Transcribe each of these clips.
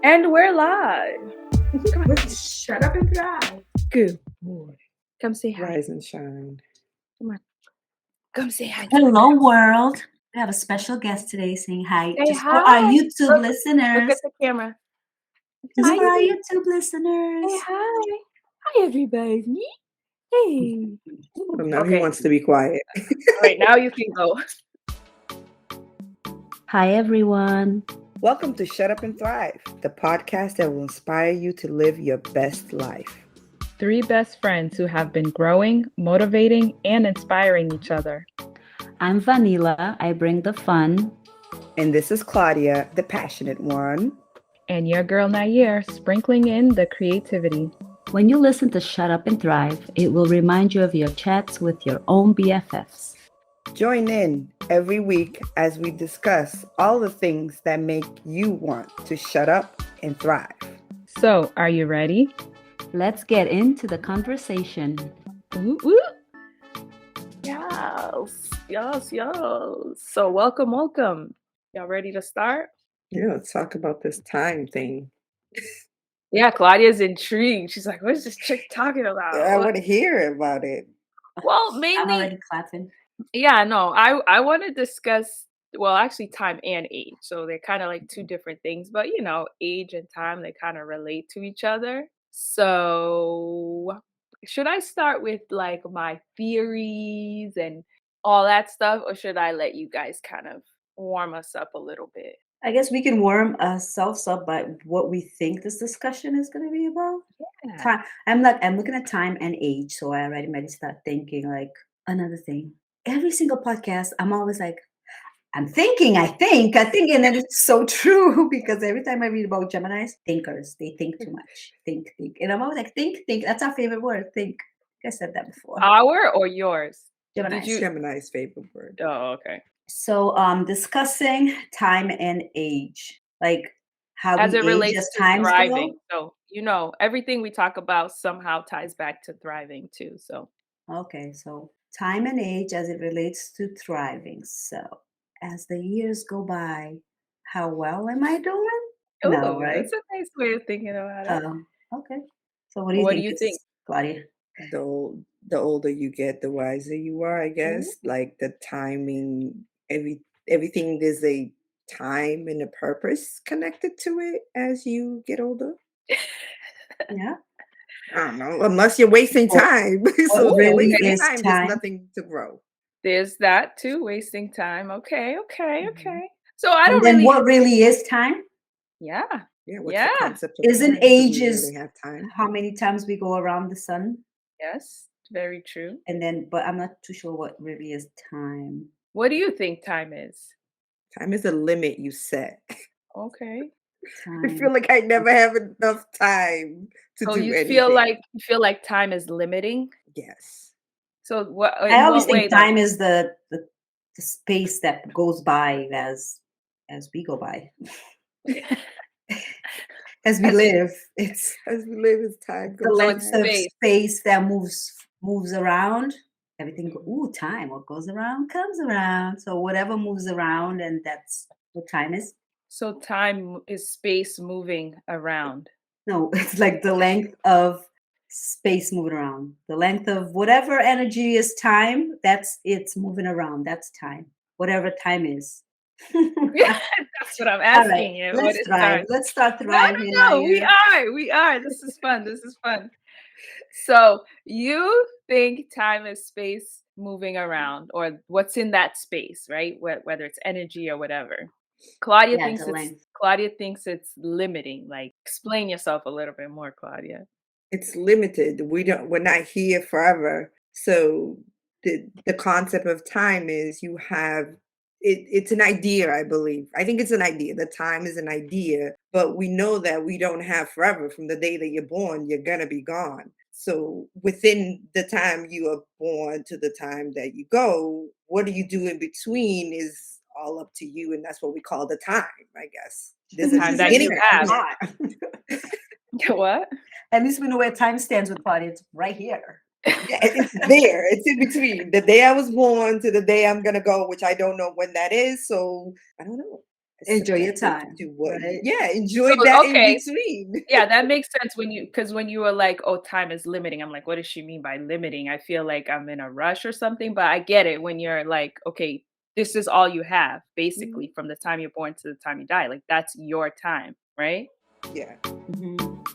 And we're live. Come on. Shut up and thrive. Good morning. Come say hi. Rise and shine. Come on. Come say hi. Hello, world. We have a special guest today saying hi. Say Just hi. for our YouTube Look listeners. at the camera. Just Hi, for our baby. YouTube listeners. Say hi. Hi, everybody. Hey. Well, now Okay. he wants to be quiet. All right, now you can go. Hi, everyone. Welcome to Shut Up and Thrive, the podcast that will inspire you to live your best life. Three best friends who have been growing, motivating, and inspiring each other. I'm Vanilla. I bring the fun. And this is Claudia, the passionate one. And your girl Nair, sprinkling in the creativity. When you listen to Shut Up and Thrive, it will remind you of your chats with your own BFFs. Join in every week as we discuss all the things that make you want to shut up and thrive. So, are you ready? Let's get into the conversation. Ooh, ooh. Yes. So welcome. Y'all ready to start? Yeah, let's talk about this time thing. Yeah, Claudia's intrigued. She's like, what is this chick talking about? I want to hear about it. Well, I'm mainly, already clapping. yeah, no, I want to discuss, well, actually time and age. So they're kind of like two different things, but age and time, they kind of relate to each other. So should I start with like my theories and all that stuff, or should I let you guys kind of warm us up a little bit? I guess we can warm ourselves up by what we think this discussion is going to be about. Yeah. Time. I'm looking at time and age, so I already might start thinking like another thing. Every single podcast, I'm always like, I think, and then it's so true because every time I read about Geminis, thinkers, they think too much. Think. And I'm always like, think. That's our favorite word, think. I said that before. Our or yours? Geminis. Gemini's favorite word. Oh, okay. So discussing time and age, like how As we it age relates as to times thriving. go. So, everything we talk about somehow ties back to thriving too. So, Okay, so time and age as it relates to thriving. So as the years go by, how well am I doing? No, ooh, right? that's a nice way of thinking about it. Okay. So what do you What think? do you think? Claudia? The older you get, the wiser you are, I guess. Like the timing, everything, there's a time and a purpose connected to it as you get older. Yeah. I don't know, unless you're wasting time. So if you're really wasting is time, time? there's nothing to grow. There's that too, wasting time. Okay. So I And don't then really. what really is time? Yeah. Yeah, what's Yeah. the concept of Isn't time? Do we ages really have time? how many times we go around the sun? Yes. Very true. And then, but I'm not too sure what really is time. What do you think time is? Time is a limit you set. Okay. I feel like I never have enough time to So do you anything. feel like time is limiting? Yes. So what? I In always what way, think time is the space that goes by as we go by. As we live, it's As we live, as time the goes length by. of space that moves around. Everything time. What goes around comes around. So whatever moves around, and that's what time is. So time is space moving around. No, it's like the length of space moving around. The length of whatever energy is time. It's moving around. That's time. Whatever time is. That's what I'm asking you. Let's What is thrive. time? Let's start thriving. No. We are. This is fun. So you think time is space moving around, or what's in that space, right? Whether it's energy or whatever. Claudia thinks it's limiting. Like, explain yourself a little bit more, Claudia. It's limited. We're not here forever. So the concept of time is you have it's an idea, I believe. I think it's an idea. The time is an idea, but we know that we don't have forever. From the day that you're born, you're gonna be gone. So within the time you are born to the time that you go, what do you do in between is all up to you, and that's what we call the time, I guess. There's a Time that you have. What? At least we know where time stands with Claudia. It's right here. Yeah, it's there. It's in between the day I was born to the day I'm gonna go, which I don't know when that is. So I don't know. Enjoy your subjective time, to what right? yeah, So, enjoy that in okay, between. yeah, that makes sense because when you were like, "Oh, time is limiting," I'm like, "What does she mean by limiting?" I feel like I'm in a rush or something, but I get it when you're like, "Okay, this is all you have, Mhm, basically, from the time you're born to the time you die. Like, that's your time, right?" Yeah. mhm.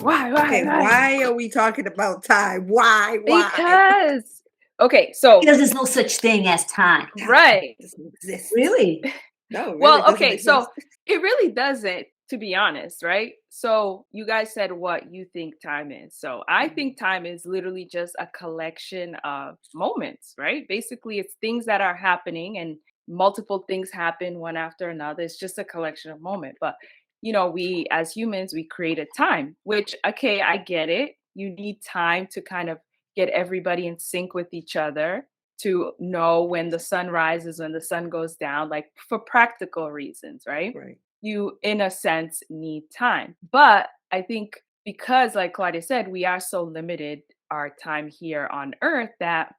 Why, Okay, why? why are we talking about time? Why? Because okay, so Because there's no such thing as time. Time right. doesn't exist. Really? No, it really Well, doesn't okay, so exist. it really doesn't, to be honest, right? So you guys said what you think time is. So I Mhm. think time is literally just a collection of moments, right? Basically, it's things that are happening and multiple things happen one after another. It's just a collection of moments. But we as humans, we created time, which okay, I get it. You need time to kind of get everybody in sync with each other to know when the sun rises, when the sun goes down, like for practical reasons, right? Right. You, in a sense, need time. But I think because, like Claudia said, we are so limited our time here on earth that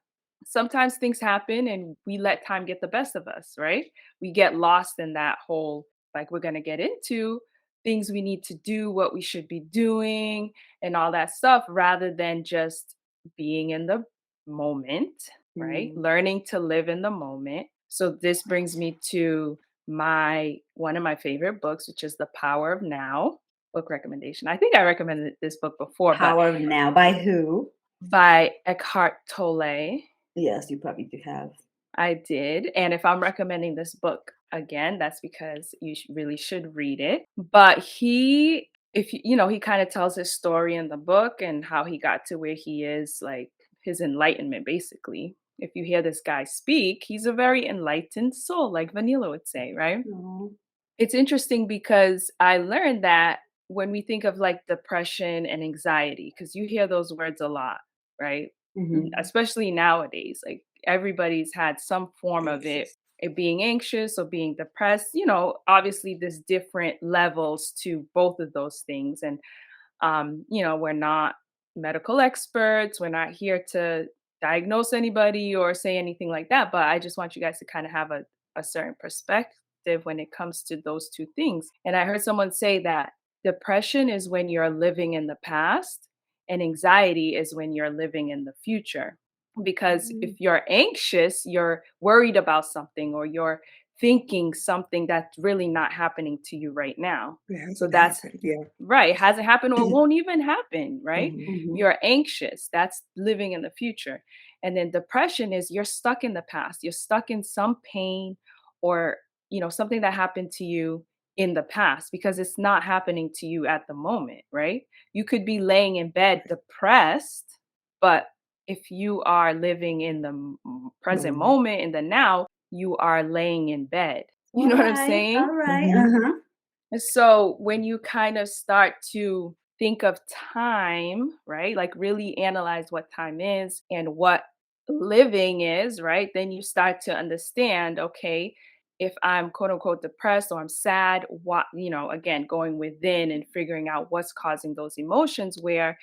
sometimes things happen and we let time get the best of us, right? We get lost in that whole, like, we're going to get into things we need to do, what we should be doing, and all that stuff rather than just being in the moment, right? Mm. Learning to live in the moment. So this brings me to my one of my favorite books, which is The Power of Now book recommendation. I think I recommended this book before, but Power of Now by who? by Ekhart Tolle. Yes, you probably do have. I did. And if I'm recommending this book again, that's because you really should read it. But if he kind of tells his story in the book and how he got to where he is, like his enlightenment, basically. If you hear this guy speak, he's a very enlightened soul, like Vanilla would say, right? Oh. It's interesting because I learned that when we think of like depression and anxiety, because you hear those words a lot, right? Mhm. Especially nowadays, like everybody's had some form of Anxious. it being anxious or being depressed. Obviously there's different levels to both of those things. And we're not medical experts. We're not here to diagnose anybody or say anything like that. But I just want you guys to kind of have a certain perspective when it comes to those two things. And I heard someone say that depression is when you're living in the past, and anxiety is when you're living in the future. Because if Mm. you're anxious, you're worried about something or you're thinking something that's really not happening to you right now. It So hasn't that's happened. Yeah. right. It hasn't happened or won't even happen, right? Mhm. Mhm. You're anxious. That's living in the future. And then depression is you're stuck in the past. You're stuck in some pain or, something that happened to you in the past because it's not happening to you at the moment, right? You could be laying in bed depressed, but if you are living in the present Moment. moment, in the now, you are laying in bed. You All know what I'm right. saying? All right. Mhm. Uh-huh. And so when you kind of start to think of time, right? Like really analyze what time is and what living is, right? Then you start to understand, okay, if I'm quote unquote depressed or I'm sad, what, again, going within and figuring out what's causing those emotions where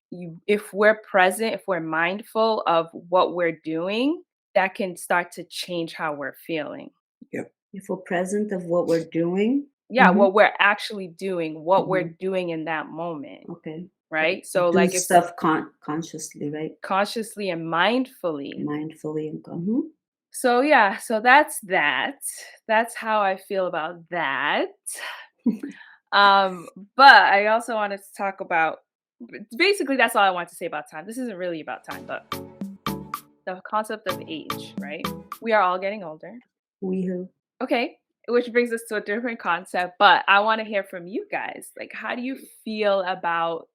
if we're present, if we're mindful of what we're doing, that can start to change how we're feeling. Yep. If we're present of what we're doing. Yeah, Mhm. what we're actually doing, what we're Mhm. doing in that moment, Okay. right? So Do like if stuff consciously, right? consciously and mindfully. Mindfully and mhm. So yeah, so that's that. That's how I feel about that. Um, but I also wanted to talk about basically that's all I want to say about time. This isn't really about time, but the concept of age, right? We are all getting older. We who. Okay, which brings us to a different concept, but I want to hear from you guys. Like, how do you feel about,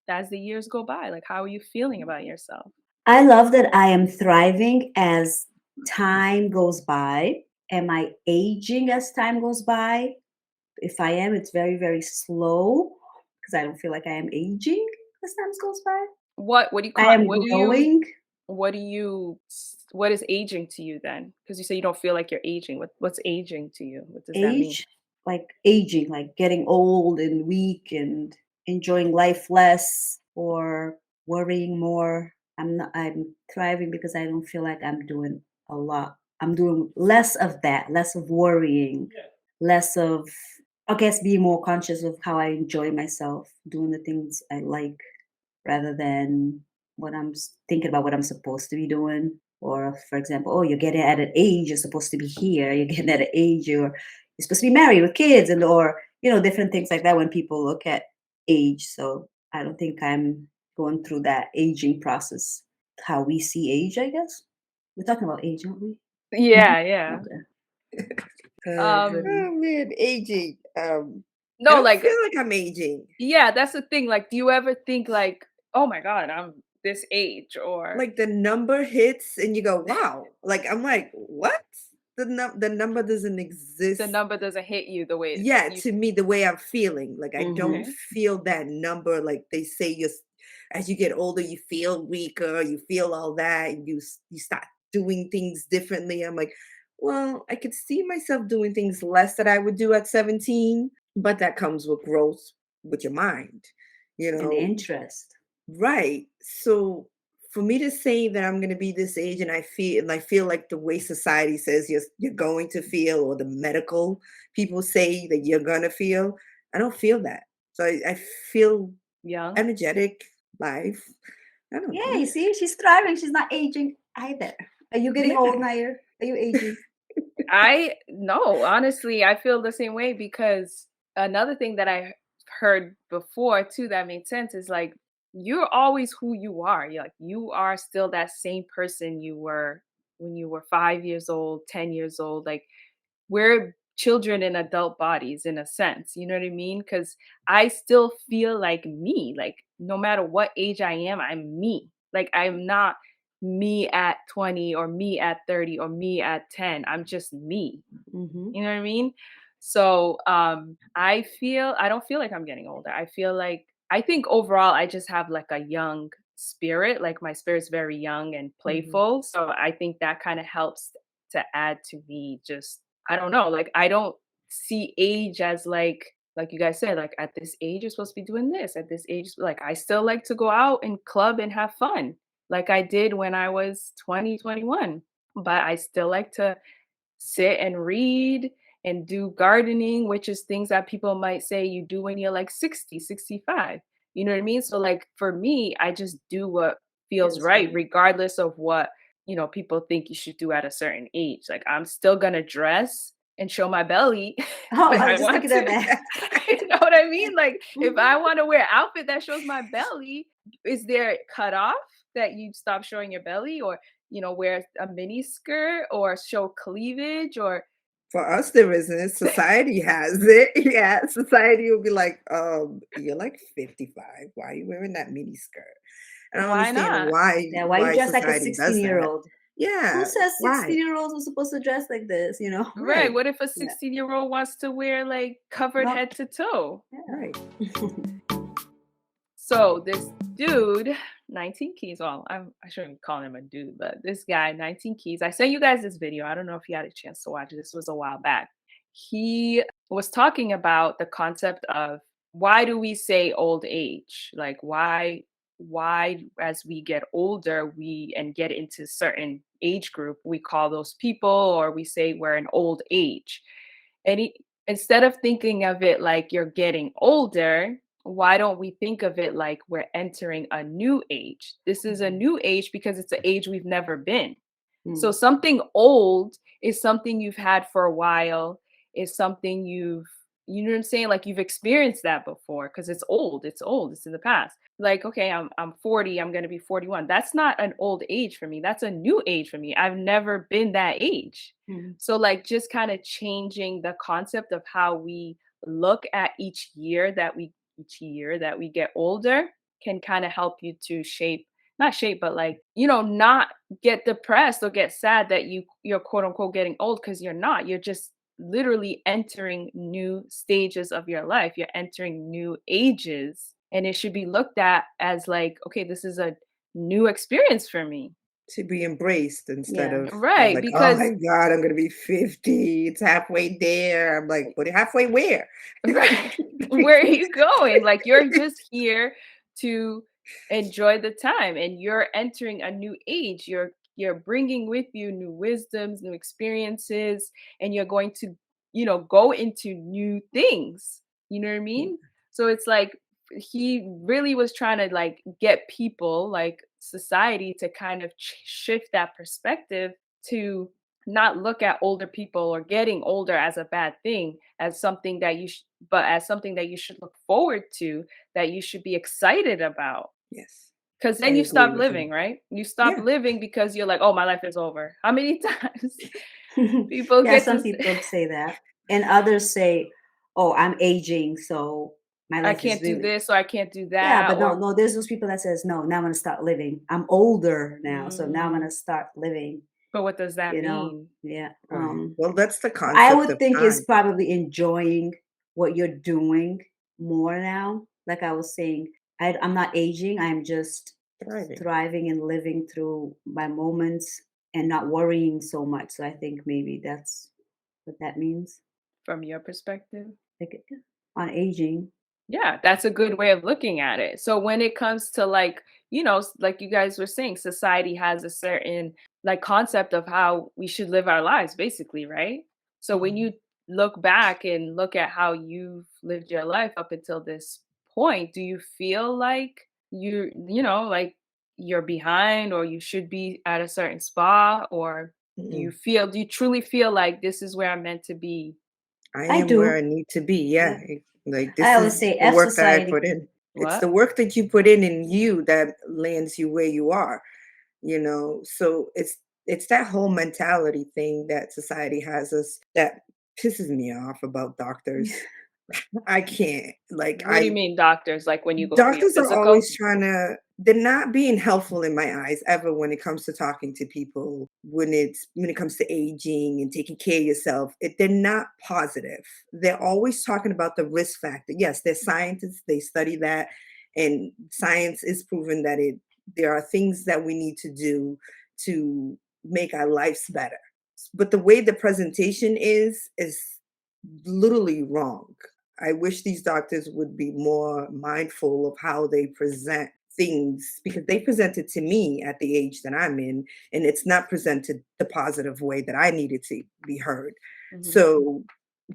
as the years go by? Like, how are you feeling about yourself? I love that I am thriving as time goes by. Am I aging as time goes by? If I am, it's very, very slow because I don't feel like I am aging as time goes by. What do you I call, am growing. what is aging to you then? Because you say you don't feel like you're aging. What's aging to you? What does that mean? Age, like aging, like getting old and weak and enjoying life less or worrying more. I'm thriving because I don't feel like I'm doing a lot. I'm doing less of that, less of worrying. less of, I guess, be more conscious of how I enjoy myself, doing the things I like, rather than thinking about what I'm supposed to be doing. Or, for example, oh, you're getting at an age you're supposed to be here. You're getting at an age you're supposed to be married with kids, and or different things like that when people look at age. So I don't think I'm going through that aging process. How we see age, I guess. We're talking about age, aren't we? Yeah, yeah. Okay. Um, Oh man, aging. I no, don't like, feel like I'm aging. yeah, that's the thing. Like, do you ever think like, oh my God, I'm this age, or Like the number hits and you go, wow. Like I'm like, what? The number doesn't the exist. number doesn't hit you the way it Yeah, used to me, the way I'm feeling. Like I to? Hmm. don't Okay. feel that number. Like they say as you get older, you feel weaker, you feel all that, and you start doing things differently. I'm like, well, I could see myself doing things less that I would do at 17, but that comes with growth with your mind, you And know. interest. Right. So for me to say that I'm going to be this age and I feel like the way society says you're going to feel, or the medical people say that you're going to feel, I don't feel that. So I feel Young. energetic, life. I don't Yeah, know. you see, she's thriving. She's not aging either. Are you getting old, Yeah. Nair? Are you aging? I no, honestly, I feel the same way because another thing that I heard before too that made sense is like you're always who you are. You're like you are still that same person you were when you were 5 years old, 10 years old. Like we're children in adult bodies in a sense. You know what I mean? Because I still feel like me. Like no matter what age I am, I'm me. Like I'm not me at 20 or me at 30 or me at 10. I'm just me. Hmm. You know what I mean? So I don't feel like I'm getting older. I feel like I think overall I just have like a young spirit. Like my spirit's very young and Hmm. playful. So I think that kind of helps to add to me just I don't know, like I don't see age as like you guys said, like at this age you're supposed to be doing this. At this age, like I still like to go out and club and have fun like I did when I was 20, 21. But I still like to sit and read and do gardening, which is things that people might say you do when you're like 60, 65. You know what I mean? So like for me, I just do what feels Feels right, right. regardless of what, people think you should do at a certain age. Like I'm still gonna dress and show my belly Oh, when I I was just want looking at to. that. You know what I mean? Like if Hmm. I want to wear an outfit that shows my belly, is there cut off that you stop showing your belly or wear a mini skirt or show cleavage or For us, there isn't. Society has it. Yeah, society will be like, you're like 55. Why are you wearing that mini skirt? I don't why understand not? Yeah, why you why dress like a society does that. 16-year-old? Who Yeah, says why? 16-year-olds are supposed to dress like this, Right. Right, What if a Yeah. 16-year-old wants to wear like covered No. head to toe? right. Yeah. So this dude, 19 keys. Well, I shouldn't call him a dude, but this guy, 19 keys. I sent you guys this video. I don't know if you had a chance to watch it. This was a while back. He was talking about the concept of why do we say old age? Like why as we get older we and get into certain age group, we call those people or we say we're an old age. And instead of thinking of it like you're getting older, why don't we think of it like we're entering a new age? This is a Mhm. new age because it's an age we've never been. So Mm. something old is something you've had for a while, is something you know what I'm saying? Like you've experienced that before because it's old. It's old. It's in the past. Like, okay, I'm 40, I'm gonna be 41. That's not an old age for me. That's a new age for me. I've never been that age. Mhm. So like just kind of changing the concept of how we look at each year that we get older can kind of help you to not shape, but like, not get depressed or get sad that you're quote unquote getting old because you're not. You're just literally entering new stages of your life. You're entering new ages. And it should be looked at as like, okay, this is a new experience for me. To be embraced instead Yeah. of Right. like, oh my Because God, I'm gonna be 50. It's halfway there. I'm like, what halfway where? right. Where are you going? Like you're just here to enjoy the time and you're entering a new age. You're bringing with you new wisdoms, new experiences, and go into new things. You know what I Yeah. mean? So it's like he really was trying to like get people, like society, to kind of shift that perspective to not look at older people or getting older as a bad thing, as something that but as something that you should look forward to, that you should be excited about. Yes. Because I then you agree stop with you. living, right? You stop Yeah. living because you're like, oh, my life is over. How many times people Yeah, get some to people say that, and others say, "Oh, I'm aging, so my I life is can't do really." this or I can't do Yeah, that, but no, or no, there's those people that says, "No, now I'm gonna start living. I'm older now, so now I'm mm, gonna start living." but what does that You know? mean? Yeah. Right. Well, that's the I concept would of think it's time. probably enjoying what you're doing more now. Like I was saying, I'm not aging. I'm just Thriving. thriving and living through my moments and not worrying so much. So I think maybe that's what that means. From your perspective? Like on aging. Yeah, that's a good way of looking at it. So when it comes to like, like you guys were saying, society has a certain like concept of how we should live our lives, basically, right? So when Mhm. you look back and look at how you've lived your life up until this point, do you feel like like you're behind, or you should be at a certain spot, or Mm-mm. do you truly feel like this is where I'm meant to be? I I am where do. I need to be. Yeah. Yeah. Like I this always is say the F work that I society. put in. It's the What? work that you put in you that lands you where you are, So it's that whole mentality thing that society has us that pisses me off about doctors. I can't. Like What do you I mean doctors? Like when you go for your Doctors are physical? always they're not being helpful in my eyes ever when it comes to talking to people, when it comes to aging and taking care of yourself. They're not positive. They're always talking about the risk factor. Yes, they're scientists, they study that, and science is proven that there are things that we need to do to make our lives better. But the way the presentation is literally wrong. I wish these doctors would be more mindful of how they present things because they present it to me at the age that I'm in, and it's not presented the positive way that I needed to be heard. Mhm. So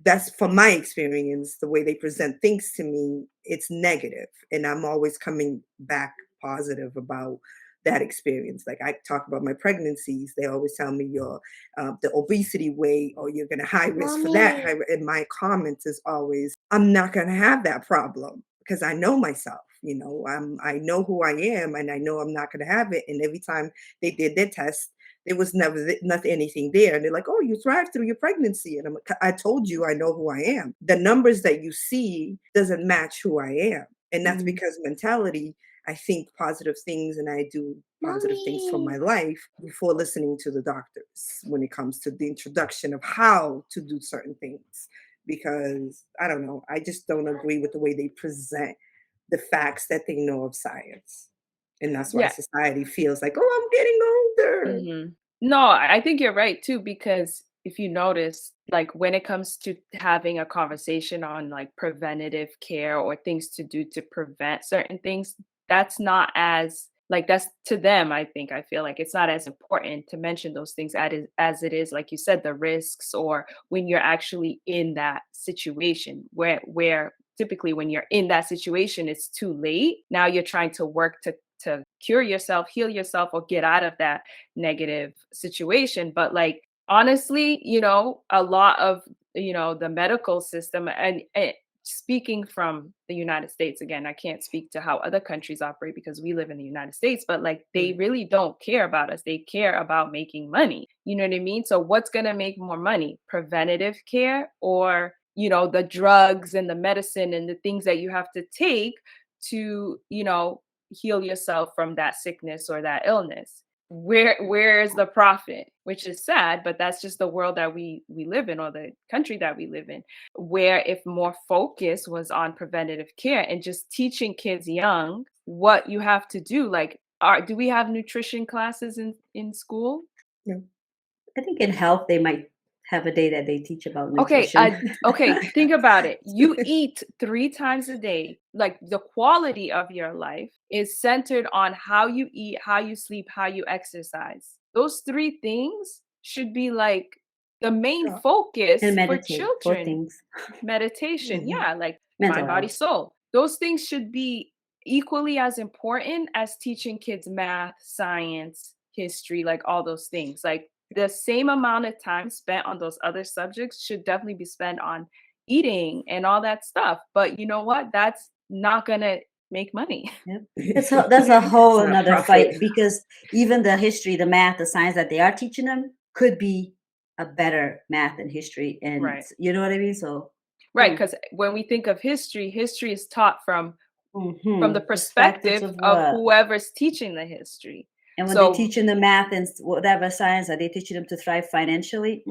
that's from my experience, the way they present things to me, it's negative, and I'm always coming back positive about that experience. Like I talk about my pregnancies, they always tell me you're the obesity way, or you're going to high risk for that. And my comments is always, I'm not going to have that problem because I know myself. I know who I am, and I know I'm not going to have it. And every time they did their test, there was never nothing anything there, and they're like, "Oh, you thrived through your pregnancy." And I told you, I know who I am. The numbers that you see doesn't match who I am, and that's Mhm. because mentality. I think positive things and I do positive things for my life before listening to the doctors when it comes to the introduction of how to do certain things. Because I don't know, I just don't agree with the way they present the facts that they know of science. And that's why Yeah. society feels like, oh, I'm getting older. Mhm. No, I think you're right too, because if you notice, like when it comes to having a conversation on like preventative care or things to do to prevent certain things, that's not as like that's to them, I feel like it's not as important to mention those things as it is, like you said, the risks, or when you're actually in that situation where typically when you're in that situation, it's too late. Now you're trying to work to cure yourself, heal yourself, or get out of that negative situation. But like honestly, a lot of the medical system, and speaking from the United States, again, I can't speak to how other countries operate because we live in the United States, but like they Right. really don't care about us. They care about making money. You know what I mean? So what's going to make more money? Preventative care, or the drugs and the medicine and the things that you have to take to heal yourself from that sickness or that illness? Where is the profit? Which is sad, but that's just the world that we live in, or the country that we live in, where if more focus was on preventative care and just teaching kids young what you have to do, like do we have nutrition classes in school? Yeah. I think in health they might have a day that they teach about Okay, nutrition. think about it. You eat 3 times a day. Like, the quality of your life is centered on how you eat, how you sleep, how you exercise. Those 3 things should be, like, the main Yeah. focus And for meditate for children, things. meditation, Mhm. yeah, like Mental mind, body, health. soul. Those things should be equally as important as teaching kids math, science, history, like all those things. Like the same amount of time spent on those other subjects should definitely be spent on eating and all that stuff. But you know what? That's not gonna make money. Yep. That's a It's whole not another profit. fight because even the history, the math, the science that they are teaching them could be a better math and history, and Right. you know what I mean. So, Right. Because when we think of history, history is taught from the perspectives perspective of of what, whoever's teaching the history. and when they So teaching the math and whatever science, are they teaching them to thrive financially?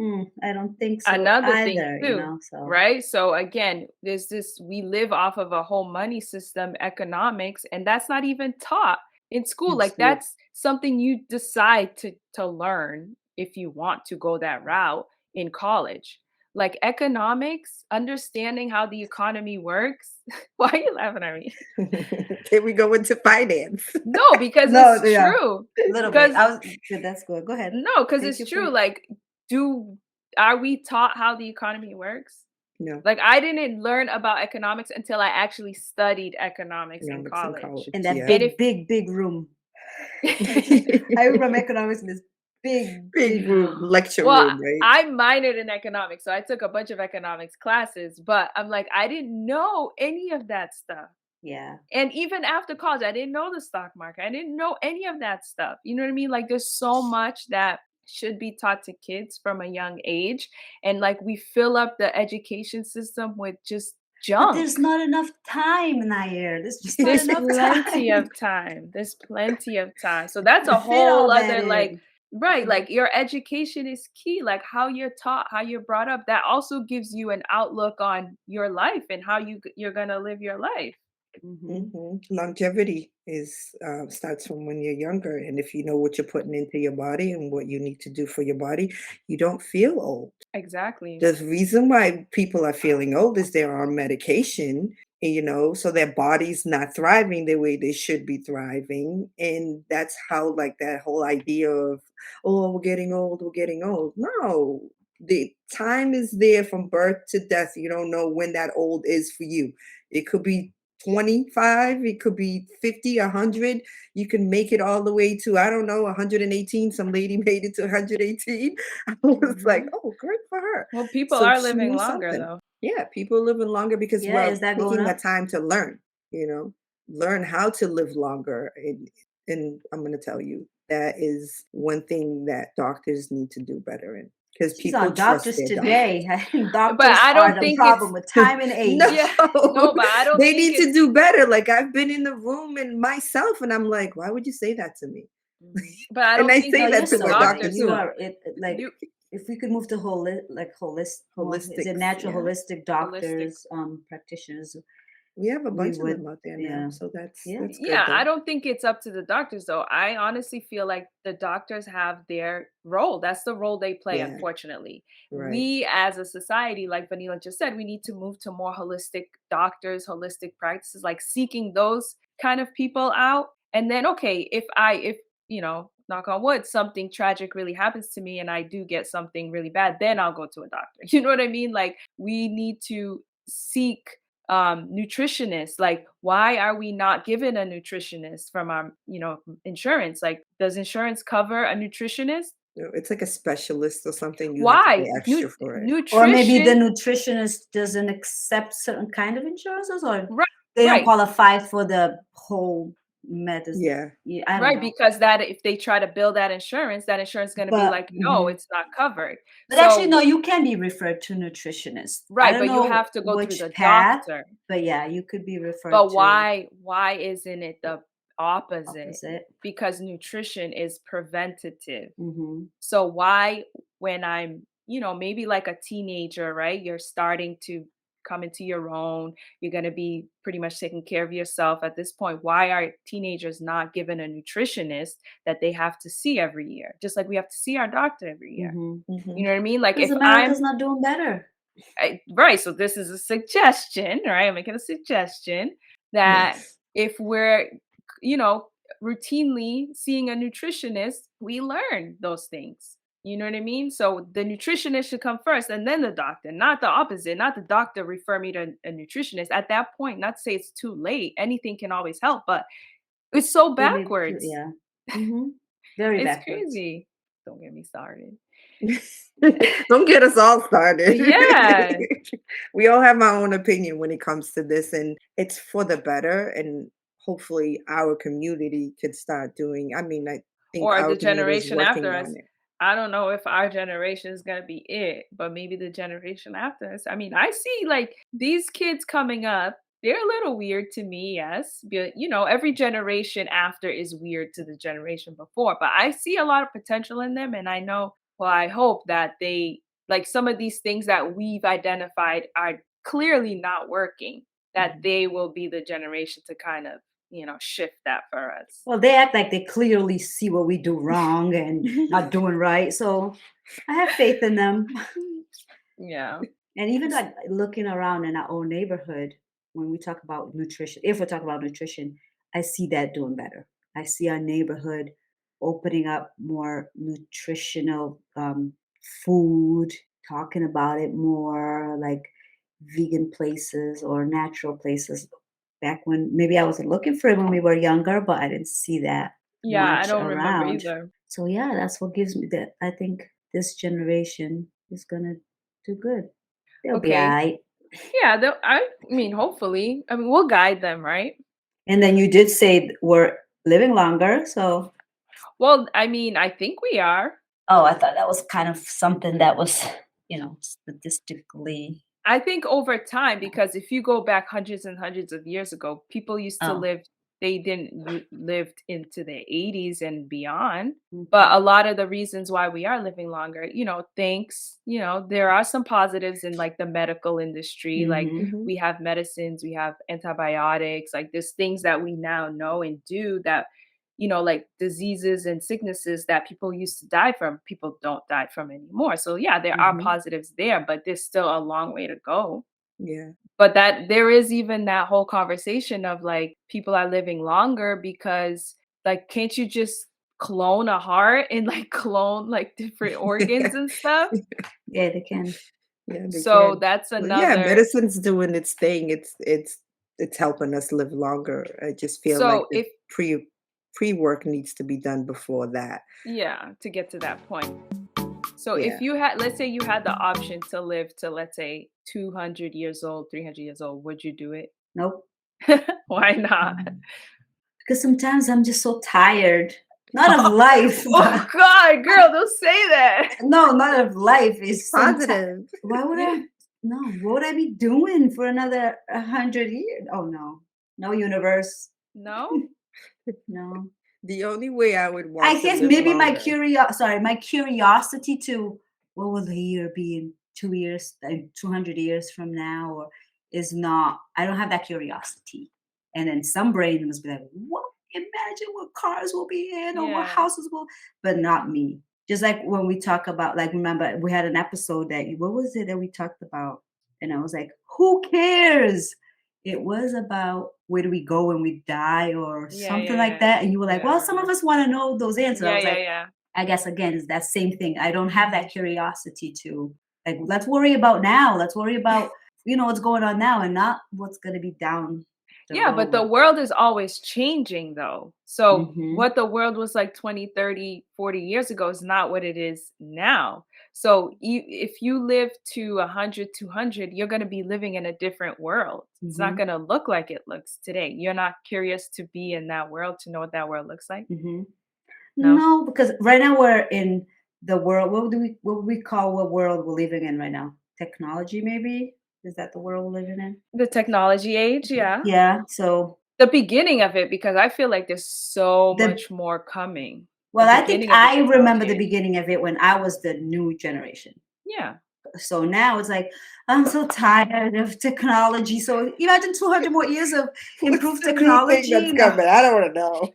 I don't think so another thing either. You too, know, so right? So again, there's this we live off of a whole money system, economics, and that's not even taught in school. in Like school. that's something you decide to learn if you want to go that route in college. Like economics, understanding how the economy works. Why are you laughing at me? Here we go into finance. No, because No, it's yeah, true. a little bit. Because I was good. That's good. Go ahead. no, because Take it's your true. point. Like, do are we taught how the economy works? No, Like, I didn't learn about economics until I actually studied economics in economics in college. college. In that Yeah. And if big room. I remember economics in this Big big room, room. lecture well, room, right? I minored in economics, so I took a bunch of economics classes, but I'm like, I didn't know any of that stuff. Yeah. And even after college, I didn't know the stock market. I didn't know any of that stuff. You know what I mean? Like there's so much that should be taught to kids from a young age. And like we fill up the education system with just But junk. there's not enough time, Nair. There's just not There's enough plenty time of time. There's plenty of time. So that's to a fit all whole that other like in. right, like your education is key, like how you're taught, how you're brought up. That also gives you an outlook on your life and how you're going to live your life. Mhm. Longevity is starts from when you're younger, and if you know what you're putting into your body and what you need to do for your body, you don't feel old. Exactly. The reason why people are feeling old is they're on medication, so their body's not thriving the way they should be thriving. And that's how, like, that whole idea of, oh, we're getting old, we're getting old. No, the time is there from birth to death. You don't know when that old is for you. It could be 25, it could be 50, 100. You can make it all the way to, I don't know, 118. Some lady made it to 118. I was like, Mhm. oh, great for her. Well, people So are she living knew longer something. though. Yeah, people living longer because Yeah, we're is that going taking the up? time to learn how to live longer. And I'm going to tell you, that is one thing that doctors need to do better in, because She's people on trust doctors their today. I think But doctors I are don't the think problem it's with time and No, age. yeah, no, but I don't they think need to it's do better. Like, I've been in the room and myself, and I'm like, why would you say that to me? but I And don't I think No, say it's you're that to the my so right. doctor doctors' You too. fault. are like You if we could move to is it Holistics, natural yeah. holistic holistic. doctors, practitioners, We have a we bunch of would them out there now, yeah. so that's Yeah. that's good Yeah, I though. don't think it's up to the doctors though. I honestly feel like the doctors have their role. That's the role they play, Yeah, unfortunately. right. We as a society, like Vanilla just said, we need to move to more holistic doctors, holistic practices, like seeking those kind of people out. And then, okay, if, knock on wood, something tragic really happens to me and I do get something really bad, then I'll go to a doctor. You know what I mean? Like we need to seek nutritionists. Like why are we not given a nutritionist from our insurance? Like does insurance cover a nutritionist? It's like a specialist or something. You have to pay Why extra for it. Or maybe the nutrition? nutritionist doesn't accept certain kind of insurances, or Right, they don't right, qualify for the whole medicine. Yeah. Yeah, I don't right, know. because that if they try to bill that insurance is going to be But like, no, it's not covered. actually, So no, you can be referred to nutritionist. I right, don't but you know have to go through which the path, doctor. but yeah, you could be referred But to why isn't it the opposite? opposite. Because nutrition is preventative. Hmm. So why, when I'm, maybe like a teenager, right? You're starting to come into your own. You're going to be pretty much taking care of yourself at this point. Why are teenagers not given a nutritionist that they have to see every year? Just like we have to see our doctor every year. Hmm. You Hmm. know what I mean? Like Because if America's not doing better. right. So this is a suggestion, right? I'm making a suggestion that Yes. if we're, you know, routinely seeing a nutritionist, we learn those things. You know what I mean? So the nutritionist should come first and then the doctor, not the opposite, not the doctor refer me to a nutritionist. At that point, not to say it's too late, anything can always help, but it's so They may backwards. yeah. Mhm. Very It's backwards. crazy. Don't get me started. Don't get us all started. Yeah. We all have our own opinion when it comes to this, and it's for the better. And hopefully, our community could start doing. I mean, I think Or our the community is generation after working us. on it. I don't know if our generation is gonna be it, but maybe the generation after us. I mean, I see like these kids coming up, they're a little weird to me, yes. But every generation after is weird to the generation before. But I see a lot of potential in them, and I know, well, I hope that they like some of these things that we've identified are clearly not working, that Mhm. they will be the generation to kind of, shift that for us. Well, they act like they clearly see what we do wrong and not doing right. So I have faith in them. Yeah. And even like looking around in our own neighborhood, when we talk about nutrition, if we're talking about nutrition, I see that doing better. I see our neighborhood opening up more nutritional food, talking about it more, like vegan places or natural places. Back when maybe I wasn't looking for it when we were younger, but I didn't see that Yeah, I much don't remember around. either. So yeah, that's what gives me that. I think this generation is gonna do good. They'll be Okay. alright. Yeah, I mean, hopefully. I mean, we'll guide them, right? And then you did say we're living longer, so Well, I mean, I think we are. oh, I thought that was kind of something that was, statistically. I think over time, because if you go back hundreds and hundreds of years ago, people used to Oh. live, they didn't lived into the 80s and beyond. Mhm. But a lot of the reasons why we are living longer, thanks, there are some positives in like the medical industry. Like Mhm. Mhm. we have medicines, we have antibiotics, like there's things that we now know and do that, like diseases and sicknesses that people used to die from, people don't die from anymore. So yeah, there are Mhm. positives there, but there's still a long way to go. Yeah. But that there is even that whole conversation of like people are living longer because like can't you just clone a heart and like clone like different organs and stuff? Yeah, they can. Yeah, they So can. that's But yeah, another. medicine's doing its thing. It's helping us live longer. I just feel like So the if pre-work needs to be done before that. yeah, to get to that point. So if Yeah. you had, let's say you had the option to live to, let's say, 200 years old, 300 years old, would you do it? Nope. Why not? Because sometimes I'm just so tired. Not of life, Oh but God, girl, don't say that. no, not of life. It's sometimes. Positive. Why would I? No, what would I be doing for another 100 years? Oh no, no universe, No? no. The only way I would I want to guess live maybe longer. my curiosity to what will the year be in 2 years, 200 years from now, or is not. I don't have that curiosity, and then some brain must be like, what? Imagine what cars will be in, or what Yeah. houses will, but not me. Just like when we talk about, like, remember we had an episode that what was it that we talked about, and I was like, who cares? It was about where do we go when we die or Yeah, something yeah, like yeah. that. And you were like, Yeah, I well, some of remember. us want to know those answers. I Yeah, was yeah, like, yeah. I guess again, it's that same thing. I don't have that curiosity to like, let's worry about now. Let's worry about, what's going on now and not what's going to be down the Yeah, but the road. world is always changing though. So Hmm. what the world was like 20, 30, 40 years ago is not what it is now. So if you live to 100, 200, you're going to be living in a different world. It's not Hmm. going to look like it looks today. You're not curious to be in that world, to know what that world looks like? Hmm. No? No, because right now we're in the world. What would we call what world we're living in right now? Technology, maybe? Is that the world we're living in? The technology age, yeah. Yeah. So The beginning of it, because I feel like there's so the much more coming. The well, I think beginning of the I remember technology the age. beginning of it when I was the new generation. Yeah. So now it's like I'm so tired of technology. So imagine 200 more years of What's improved the new thing technology. that's No, coming? I don't want to know.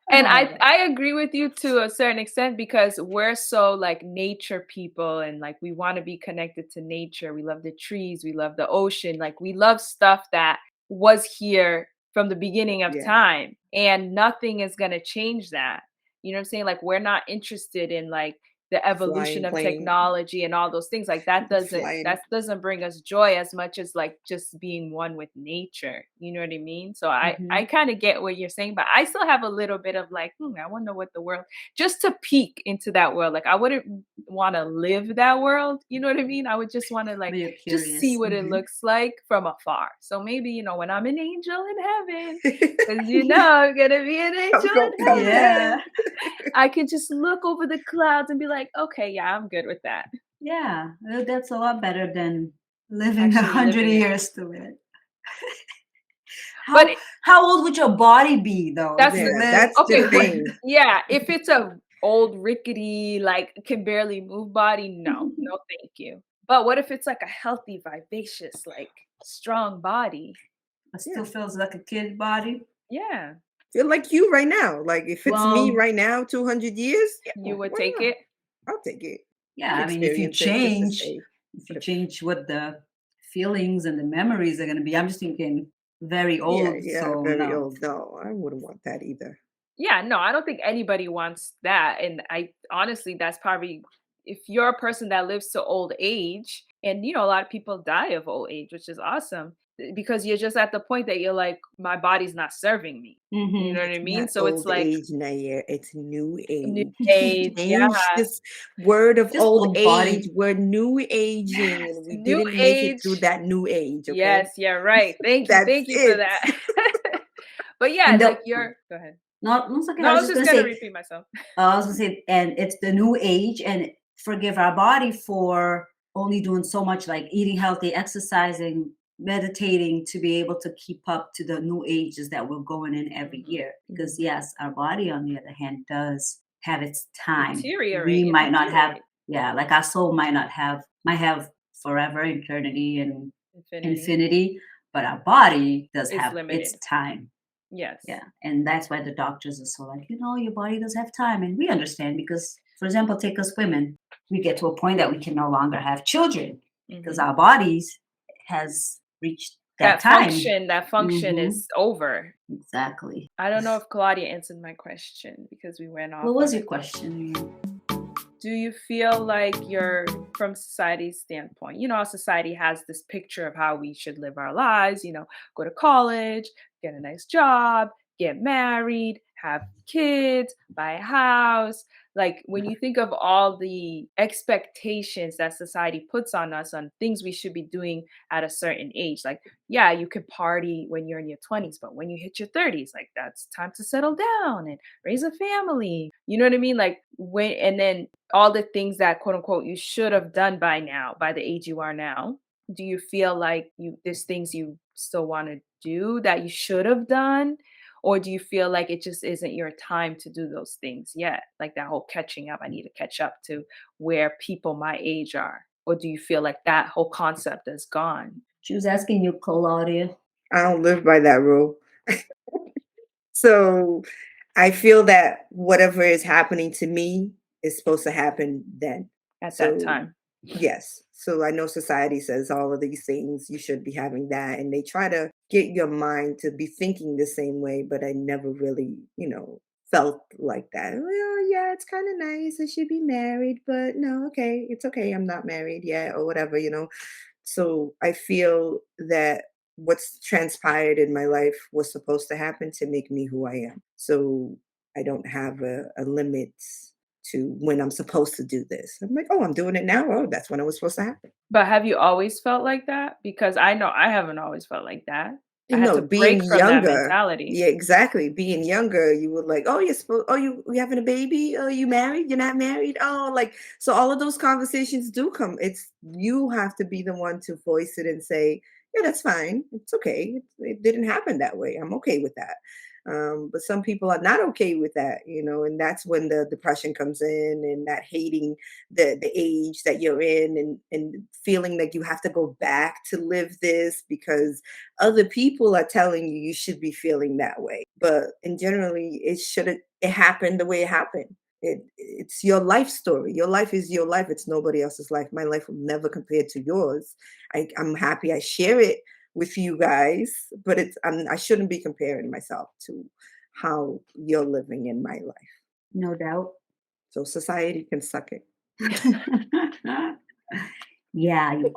And oh, I agree with you to a certain extent because we're so like nature people and like we want to be connected to nature. We love the trees, we love the ocean, like we love stuff that was here from the beginning of Yeah. time and nothing is going to change that. You know what I'm saying? Like we're not interested in like the evolution Flying of plane, technology and all those things, like flying. that doesn't bring us joy as much as like just being one with nature. You know what I mean? So I Mhm. kind of get what you're saying, but I still have a little bit of like, I wonder what the world, just to peek into that world. Like I wouldn't want to live that world. You know what I mean? I would just want to like But you're just see curious. what it Mhm. looks like from afar. So maybe, when I'm an angel in heaven, because I'm gonna be an angel in Come to heaven, Yeah. heaven. I can just look over the clouds and be like, okay, yeah, I'm good with that. Yeah. That's a lot better than living a Actually 100 living it. years to it. But How how old would your body be though if that's you the Yeah, live? that's the okay, but thing. yeah, if it's a old rickety, like can barely move body, no, no, thank you. But what if it's like a healthy, vivacious, like strong body? It Yeah. still feels like a kid body. Yeah, Feel like you right now. Like if it's me Well, right now, 200 years, yeah, you would why take not? it. I'll take it. yeah, I'll I mean, if you experience it just to change, say. if you But if, change what the feelings and the memories are going to be, I'm just thinking very yeah, old. yeah, So very no. old. No, I wouldn't want that either. Yeah, no, I don't think anybody wants that. And I honestly, that's probably if you're a person that lives to old age, and a lot of people die of old age, which is awesome because you're just at the point that you're like, my body's not serving me. You know Hmm. what I It's mean? not So it's old like age, Nair. It's new new age. age. Yeah. Change this word of Just old old age. body. We're new aging, Yes. and we New didn't make it through age. that new age. Okay, Yes, yeah, right. Thank you. that's Thank you for it. that. But yeah, And like the you're go ahead. no, no, it's okay. No, I I was was just just gonna gonna say, repeat myself. and it's the new age, and forgive our body for only doing so much, like eating healthy, exercising, meditating, to be able to keep up to the new ages that we're going in every Mhm. year. Because Mhm. yes, our body, on the other hand, does have its time. We Deteriorate. It might not have, deteriorates. yeah, like our soul might have forever, eternity, and Infinity infinity, but our body does is have its limited. time. Yes. Yeah, and that's why the doctors are so like, your body does have time, and we understand because, for example, take us women, we get to a point that we can no longer have children because Mhm. our bodies has reached that That time. function Hmm. is over. Exactly. I don't know if Claudia answered my question because we went off What was on your a question? do you feel like you're from society's standpoint? Our society has this picture of how we should live our lives, go to college, get a nice job, get married, have kids, buy a house. Like when you think of all the expectations that society puts on us on things we should be doing at a certain age, like, yeah, you could party when you're in your 20s, but when you hit your 30s, like that's time to settle down and raise a family. You know what I mean? Like when, and then all the things that quote unquote you should have done by now, by the age you are now. Do you feel like there's things you still want to do that you should have done? Or do you feel like it just isn't your time to do those things yet? Like that whole catching up, I need to catch up to where people my age are. Or do you feel like that whole concept is gone? She was asking you, Claudia. I don't live by that rule. So I feel that whatever is happening to me is supposed to happen then. At that So time? yes. So I know society says all of these things, you should be having that. And they try to get your mind to be thinking the same way, but I never really, felt like that. Well, yeah, it's kind of nice. I should be married, but no, okay, it's okay. I'm not married yet or whatever. So I feel that what's transpired in my life was supposed to happen to make me who I am. So I don't have a limit to when I'm supposed to do this. I'm like, oh, I'm doing it now. Oh, that's when it was supposed to happen. But have you always felt like that? Because I know I haven't always felt like that. I You had to know, being break from that younger, mentality. yeah, exactly. Being younger, you were like, oh, you're supposed, oh, you having a baby? Oh, you married? You're not married? Oh, like, so all of those conversations do come. It's you have to be the one to voice it and say, yeah, that's fine. It's okay. It didn't happen that way. I'm okay with that. But some people are not okay with that, and that's when the depression comes in and that hating the age that you're in and feeling like you have to go back to live this because other people are telling you you should be feeling that way. But in generally, it happened the way it happened. It's your life story. Your life is your life. It's nobody else's life. My life will never compare to yours. I'm happy I share it with you guys, but I shouldn't be comparing myself to how you're living in my life. No doubt. So society can suck it. Yeah, you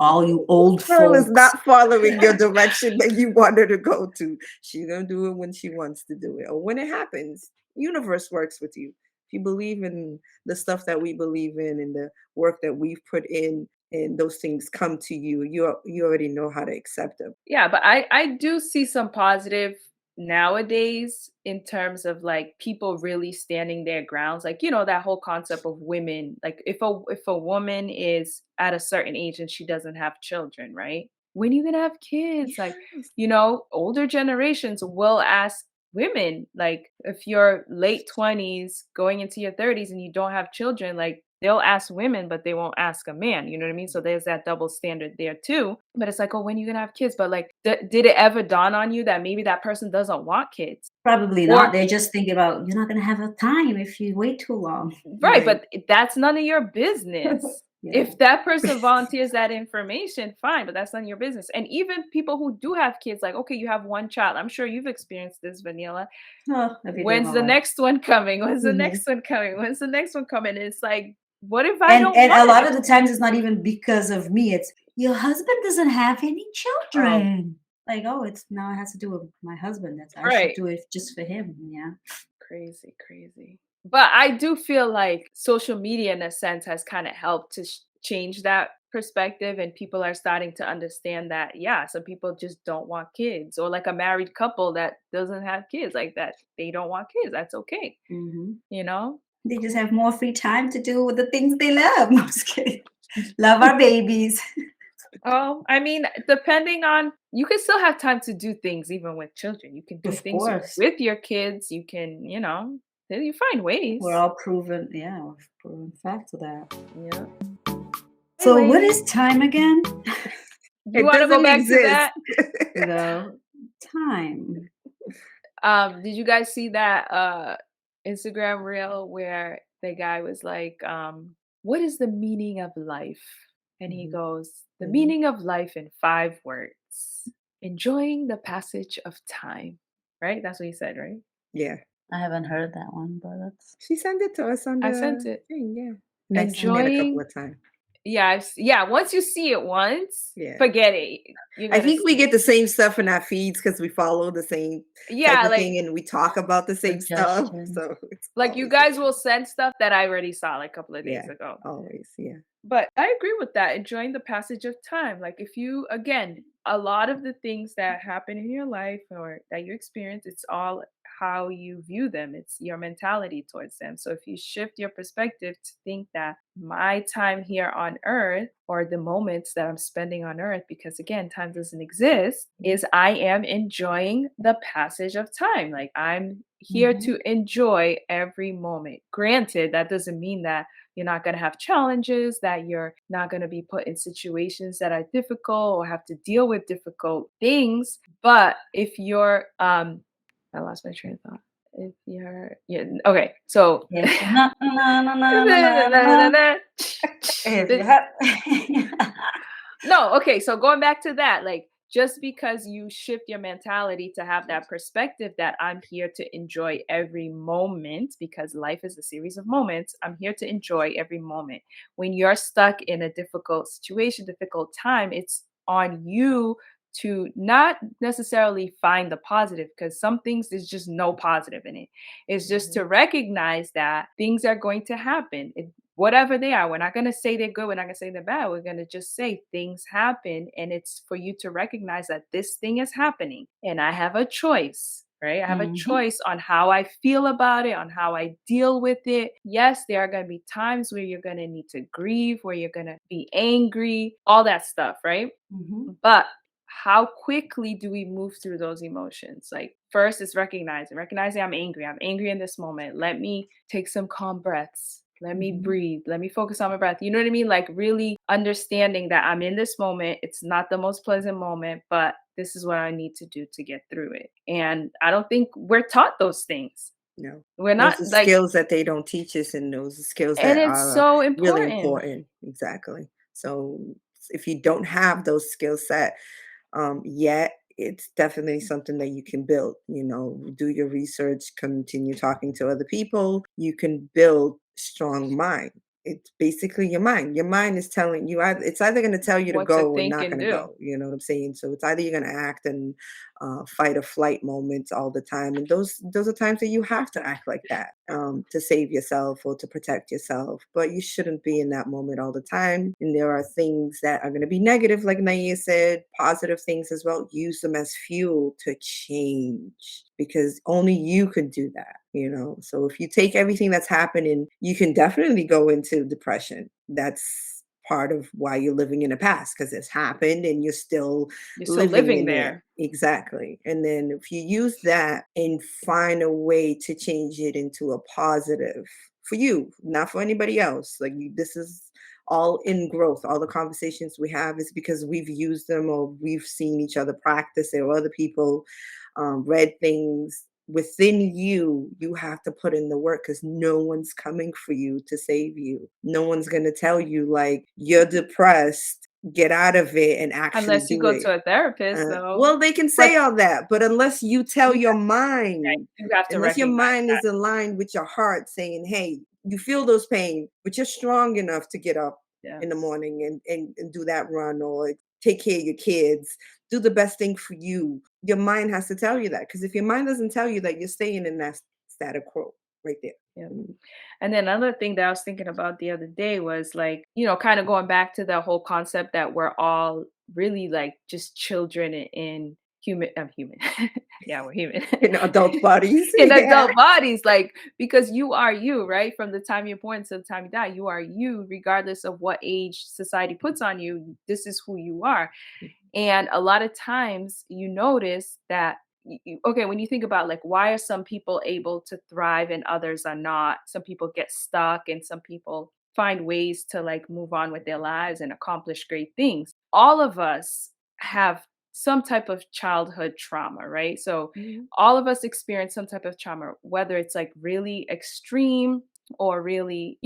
old Girl is folks. not following your direction that you want her to go to. She's gonna do it when she wants to do it, or when it happens. Universe works with you. If you believe in the stuff that we believe in and the work that we've put in, and those things come to you, you already know how to accept them. Yeah, but I do see some positive nowadays in terms of like people really standing their grounds. Like, that whole concept of women, like if a woman is at a certain age and she doesn't have children, right? When are you gonna have kids? Like, Yes. older generations will ask women, like if you're late 20s going into your 30s and you don't have children, like they'll ask women, but they won't ask a man. You know what I mean? So there's that double standard there too. But it's like, oh, when you gonna have kids? But like, did it ever dawn on you that maybe that person doesn't want kids? Probably not. Or They're just thinking about you're not gonna have a time if you wait too long. right, Right. but that's none of your business. Yeah. If that person volunteers that information, fine, but that's none of your business. And even people who do have kids, like, okay, you have one child. I'm sure you've experienced this, Vanilla. Oh, every day of When's my the life. next one coming? When's the Mhm. next one coming? When's the next one coming? And it's like, what if I And don't and a want lot it? of the times it's not even because of me. It's your husband doesn't have any Oh, children. Like, oh, it's now it has to do with my husband. That's I should right. do it just for him. Yeah. Crazy, crazy. But I do feel like social media, in a sense, has kind of helped to change that perspective. And people are starting to understand that, yeah, some people just don't want kids, or like a married couple that doesn't have kids, like that, they don't want kids. That's okay, Hmm. you know? They just have more free time to do with the things they love. No, I'm just kidding. Love our babies. Oh, I mean, depending on, you can still have time to do things even with children. You can do Of things course. with your kids. You can, you find We're ways. all proven, yeah, we've proven facts of that. Yeah. Hey, So what is ladies, time again? you It want to go doesn't back to exist. that? You know, time. Did you guys see that Instagram reel where the guy was like, what is the meaning of life? And he Mhm, goes, the mhm. meaning of life in 5 words. Enjoying the passage of time. Right? That's what he said, right? Yeah. I haven't heard that one, but that's She sent it to us on I sent the it. thing, yeah. And I've seen it a couple Enjoying, of times. yeah, yeah, once you see it once, Yeah. forget it. You're I gonna think we see it. get the same stuff in our feeds because we follow the same type Yeah, of thing and we talk about the same stuff. suggestions. So it's like you always the guys will same. send stuff that I already saw like a couple of days Yeah, ago. always. Yeah. But I agree with that, enjoying the passage of time. Like if you, again, a lot of the things that happen in your life or that you experience, it's all how you view them. It's your mentality towards them. So if you shift your perspective to think that my time here on earth, or the moments that I'm spending on earth, because again, time doesn't exist, is I am enjoying the passage of time. Like I'm here Mhm, to enjoy every moment. Granted, that doesn't mean that you're not going to have challenges, that you're not going to be put in situations that are difficult or have to deal with difficult things. But if you're, I lost my train of thought. If you're, yeah, okay. So, if you're not na, na, na, na, na, na, na, if you have no, okay. So going back to that, like just because you shift your mentality to have that perspective that I'm here to enjoy every moment because life is a series of moments, I'm here to enjoy every moment. When you're stuck in a difficult situation, difficult time, it's on you to not necessarily find the positive, because some things there's just no positive in it. It's just to Mhm, recognize that things are going to happen. Whatever they are, we're not going to say they're good, we're not going to say they're bad, we're going to just say things happen, and it's for you to recognize that this thing is happening and I have a choice. Right? I have a mhm, choice on how I feel about it, on how I deal with it. Yes, there are going to be times where you're going to need to grieve, where you're going to be angry, all that stuff, right? mhm, But how quickly do we move through those emotions? Like, first is recognizing I'm angry. I'm angry in this moment. Let me take some calm breaths. Let me mhm, breathe. Let me focus on my breath. You know what I mean? Like, really understanding that I'm in this moment. It's not the most pleasant moment, but this is what I need to do to get through it. And I don't think we're taught those things. No. We're Those not are like, skills that they don't teach us, and those are skills and that it's are so really important. important. Exactly. So if you don't have those skill set yet, it's definitely something that you can build. Do your research, continue talking to other people. You can build strong mind. It's basically your mind. Your mind is telling you, it's either going to tell you to What to go or think not and going to do. go. You know what I'm saying? So it's either you're going to act and fight or flight moments all the time. And those are times that you have to act like that to save yourself or to protect yourself. But you shouldn't be in that moment all the time. And there are things that are going to be negative, like Naya said, positive things as well. Use them as fuel to change, because only you could do that. So if you take everything that's happening, you can definitely go into depression. That's part of why you're living in the past, because it's happened and you're still You're still living living in it. there. Exactly. And then if you use that and find a way to change it into a positive for you, not for anybody else, like this is all in growth. All the conversations we have is because we've used them or we've seen each other practice it, or other people read things. Within you have to put in the work, because no one's coming for you to save you. No one's going to tell you, like, you're depressed, get out of it and actually Unless you do go it. to a therapist, though. Well, they can But say all that, but unless you tell you your yeah, mind, you have to unless your recognize mind that. is aligned with your heart saying, hey, you feel those pain, but you're strong enough to get up Yeah. in the morning and do that run, or take care of your kids, do the best thing for you. Your mind has to tell you that, because if your mind doesn't tell you that, you're staying in that status quo right there. Yeah. And then another thing that I was thinking about the other day was like, kind of going back to the whole concept that we're all really like just children in human. Yeah, we're human. In adult bodies. In Yeah. adult bodies, like, because you are you, right? From the time you're born to the time you die, you are you, regardless of what age society puts on you. This is who you are. And a lot of times you notice that, okay, when you think about like, why are some people able to thrive and others are not? Some people get stuck and some people find ways to like move on with their lives and accomplish great things. All of us have some type of childhood trauma, right? So Mhm. all of us experience some type of trauma, whether it's like really extreme or really,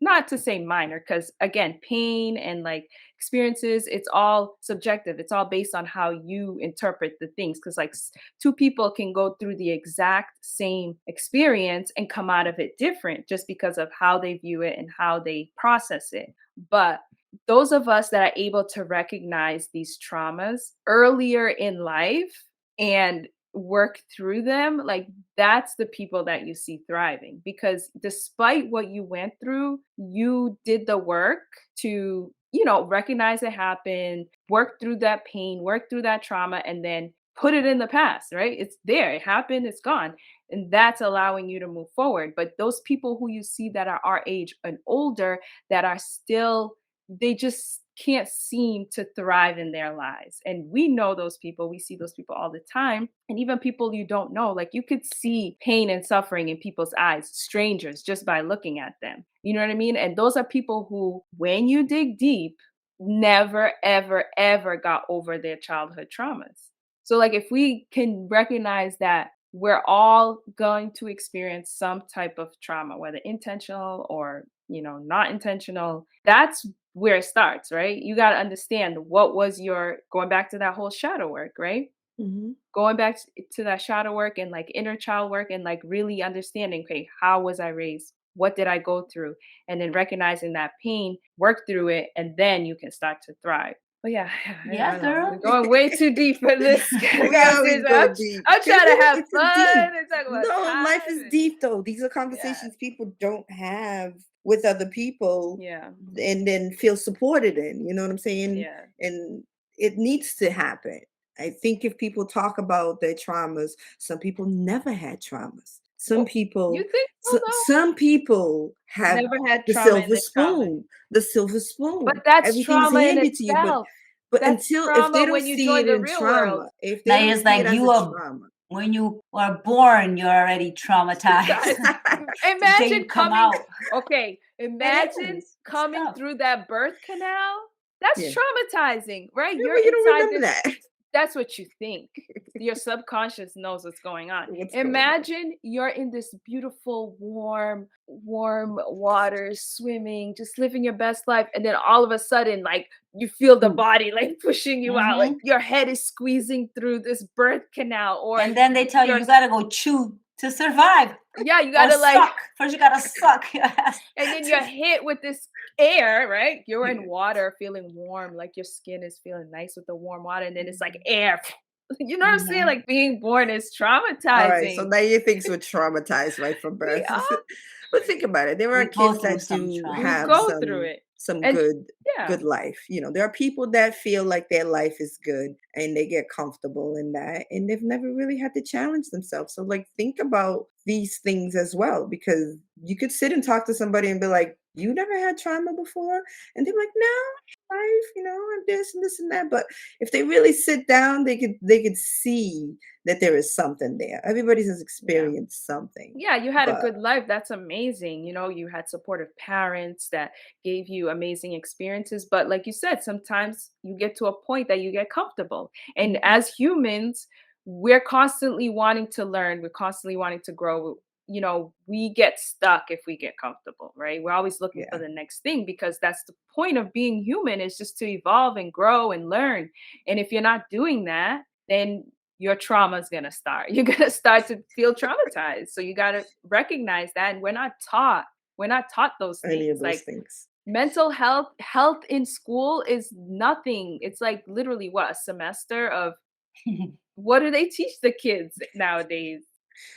not to say minor, because again, pain and like experiences, it's all subjective. It's all based on how you interpret the things, because like two people can go through the exact same experience and come out of it different just because of how they view it and how they process it. But those of us that are able to recognize these traumas earlier in life and work through them, like, that's the people that you see thriving, because despite what you went through, you did the work to, recognize it happened, work through that pain, work through that trauma, and then put it in the past, right? It's there, it happened, it's gone. And that's allowing you to move forward. But those people who you see that are our age and older, that are still, they just can't seem to thrive in their lives. And we know those people, we see those people all the time. And even people you don't know, like, you could see pain and suffering in people's eyes, strangers, just by looking at them. You know what I mean? And those are people who, when you dig deep, never, ever, ever got over their childhood traumas. So, like, if we can recognize that we're all going to experience some type of trauma, whether intentional or, not intentional, that's where it starts, right? You got to understand what was going back to that whole shadow work, right? Mhm. Going back to that shadow work and like inner child work and like really understanding, okay, how was I raised? What did I go through? And then recognizing that pain, work through it, and then you can start to thrive. But yeah, I Yeah, don't know. girl. We're going way too deep for this We always conversation. go deep. I'm 'Cause trying to have it's deep. fun and talk about No, life time. is deep though. These are Yeah, conversations people don't have with other people yeah, and then feel supported in. You know what I'm saying? yeah. And it needs to happen. I think if people talk about their traumas, some people never had traumas. Some Oh, you people, think so though? some people have Never had the trauma in silver their childhood. spoon. The silver But spoon. that's Everything's trauma in handed to you, itself. but That's until if trauma they don't when you see join it the in real world. trauma, if they Now don't it's see it like as you a are trauma, when you are born, you're already traumatized. The day Imagine you come coming out. okay, It imagine is. It's coming tough. through that birth canal. That's yeah. traumatizing, right? Yeah, You're but you don't inside remember this. that. That's what you think. Your subconscious knows what's going on. What's going on? Imagine you're in this beautiful, warm water, swimming, just living your best life. And then all of a sudden, like, you feel the Mm. body like pushing you out, like Mhm. your head is squeezing through this birth canal, or And then they tell you you're you gotta go chew to survive. Yeah, you Or gotta like, suck. First, you gotta suck your ass. and then you're hit with this air, right? You're in Yeah. water, feeling warm, like your skin is feeling nice with the warm water, and then it's like Mhm. air. You know what I'm saying? Mhm. Like being born is All right, so traumatizing. now you think we're traumatized right from We birth. are. But think about it. There are We go kids through that some do We trauma. have go through some it. some And good yeah. good life. There are people that feel like their life is good and they get comfortable in that and they've never really had to challenge themselves. So like think about these things as well because you could sit and talk to somebody and be like, "You never had trauma before?" And they're like, "No, life, and this and that." But if they really sit down, they could see that there is something there. Everybody has Yeah. experienced something. Yeah, you had a But good life. That's amazing. You had supportive parents that gave you amazing experiences. But like you said, sometimes you get to a point that you get comfortable. And mhm, as humans, we're constantly wanting to learn, we're constantly wanting to grow. We get stuck if we get comfortable, right? We're always looking for yeah. the next thing because that's the point of being human is just to evolve and grow and learn. And if you're not doing that, then your trauma is going to start. You're going to start to feel traumatized. So you got to recognize that. And we're not taught those Any things. of those Like things. mental health in school is nothing. It's like literally what, a semester of what do they teach the kids nowadays?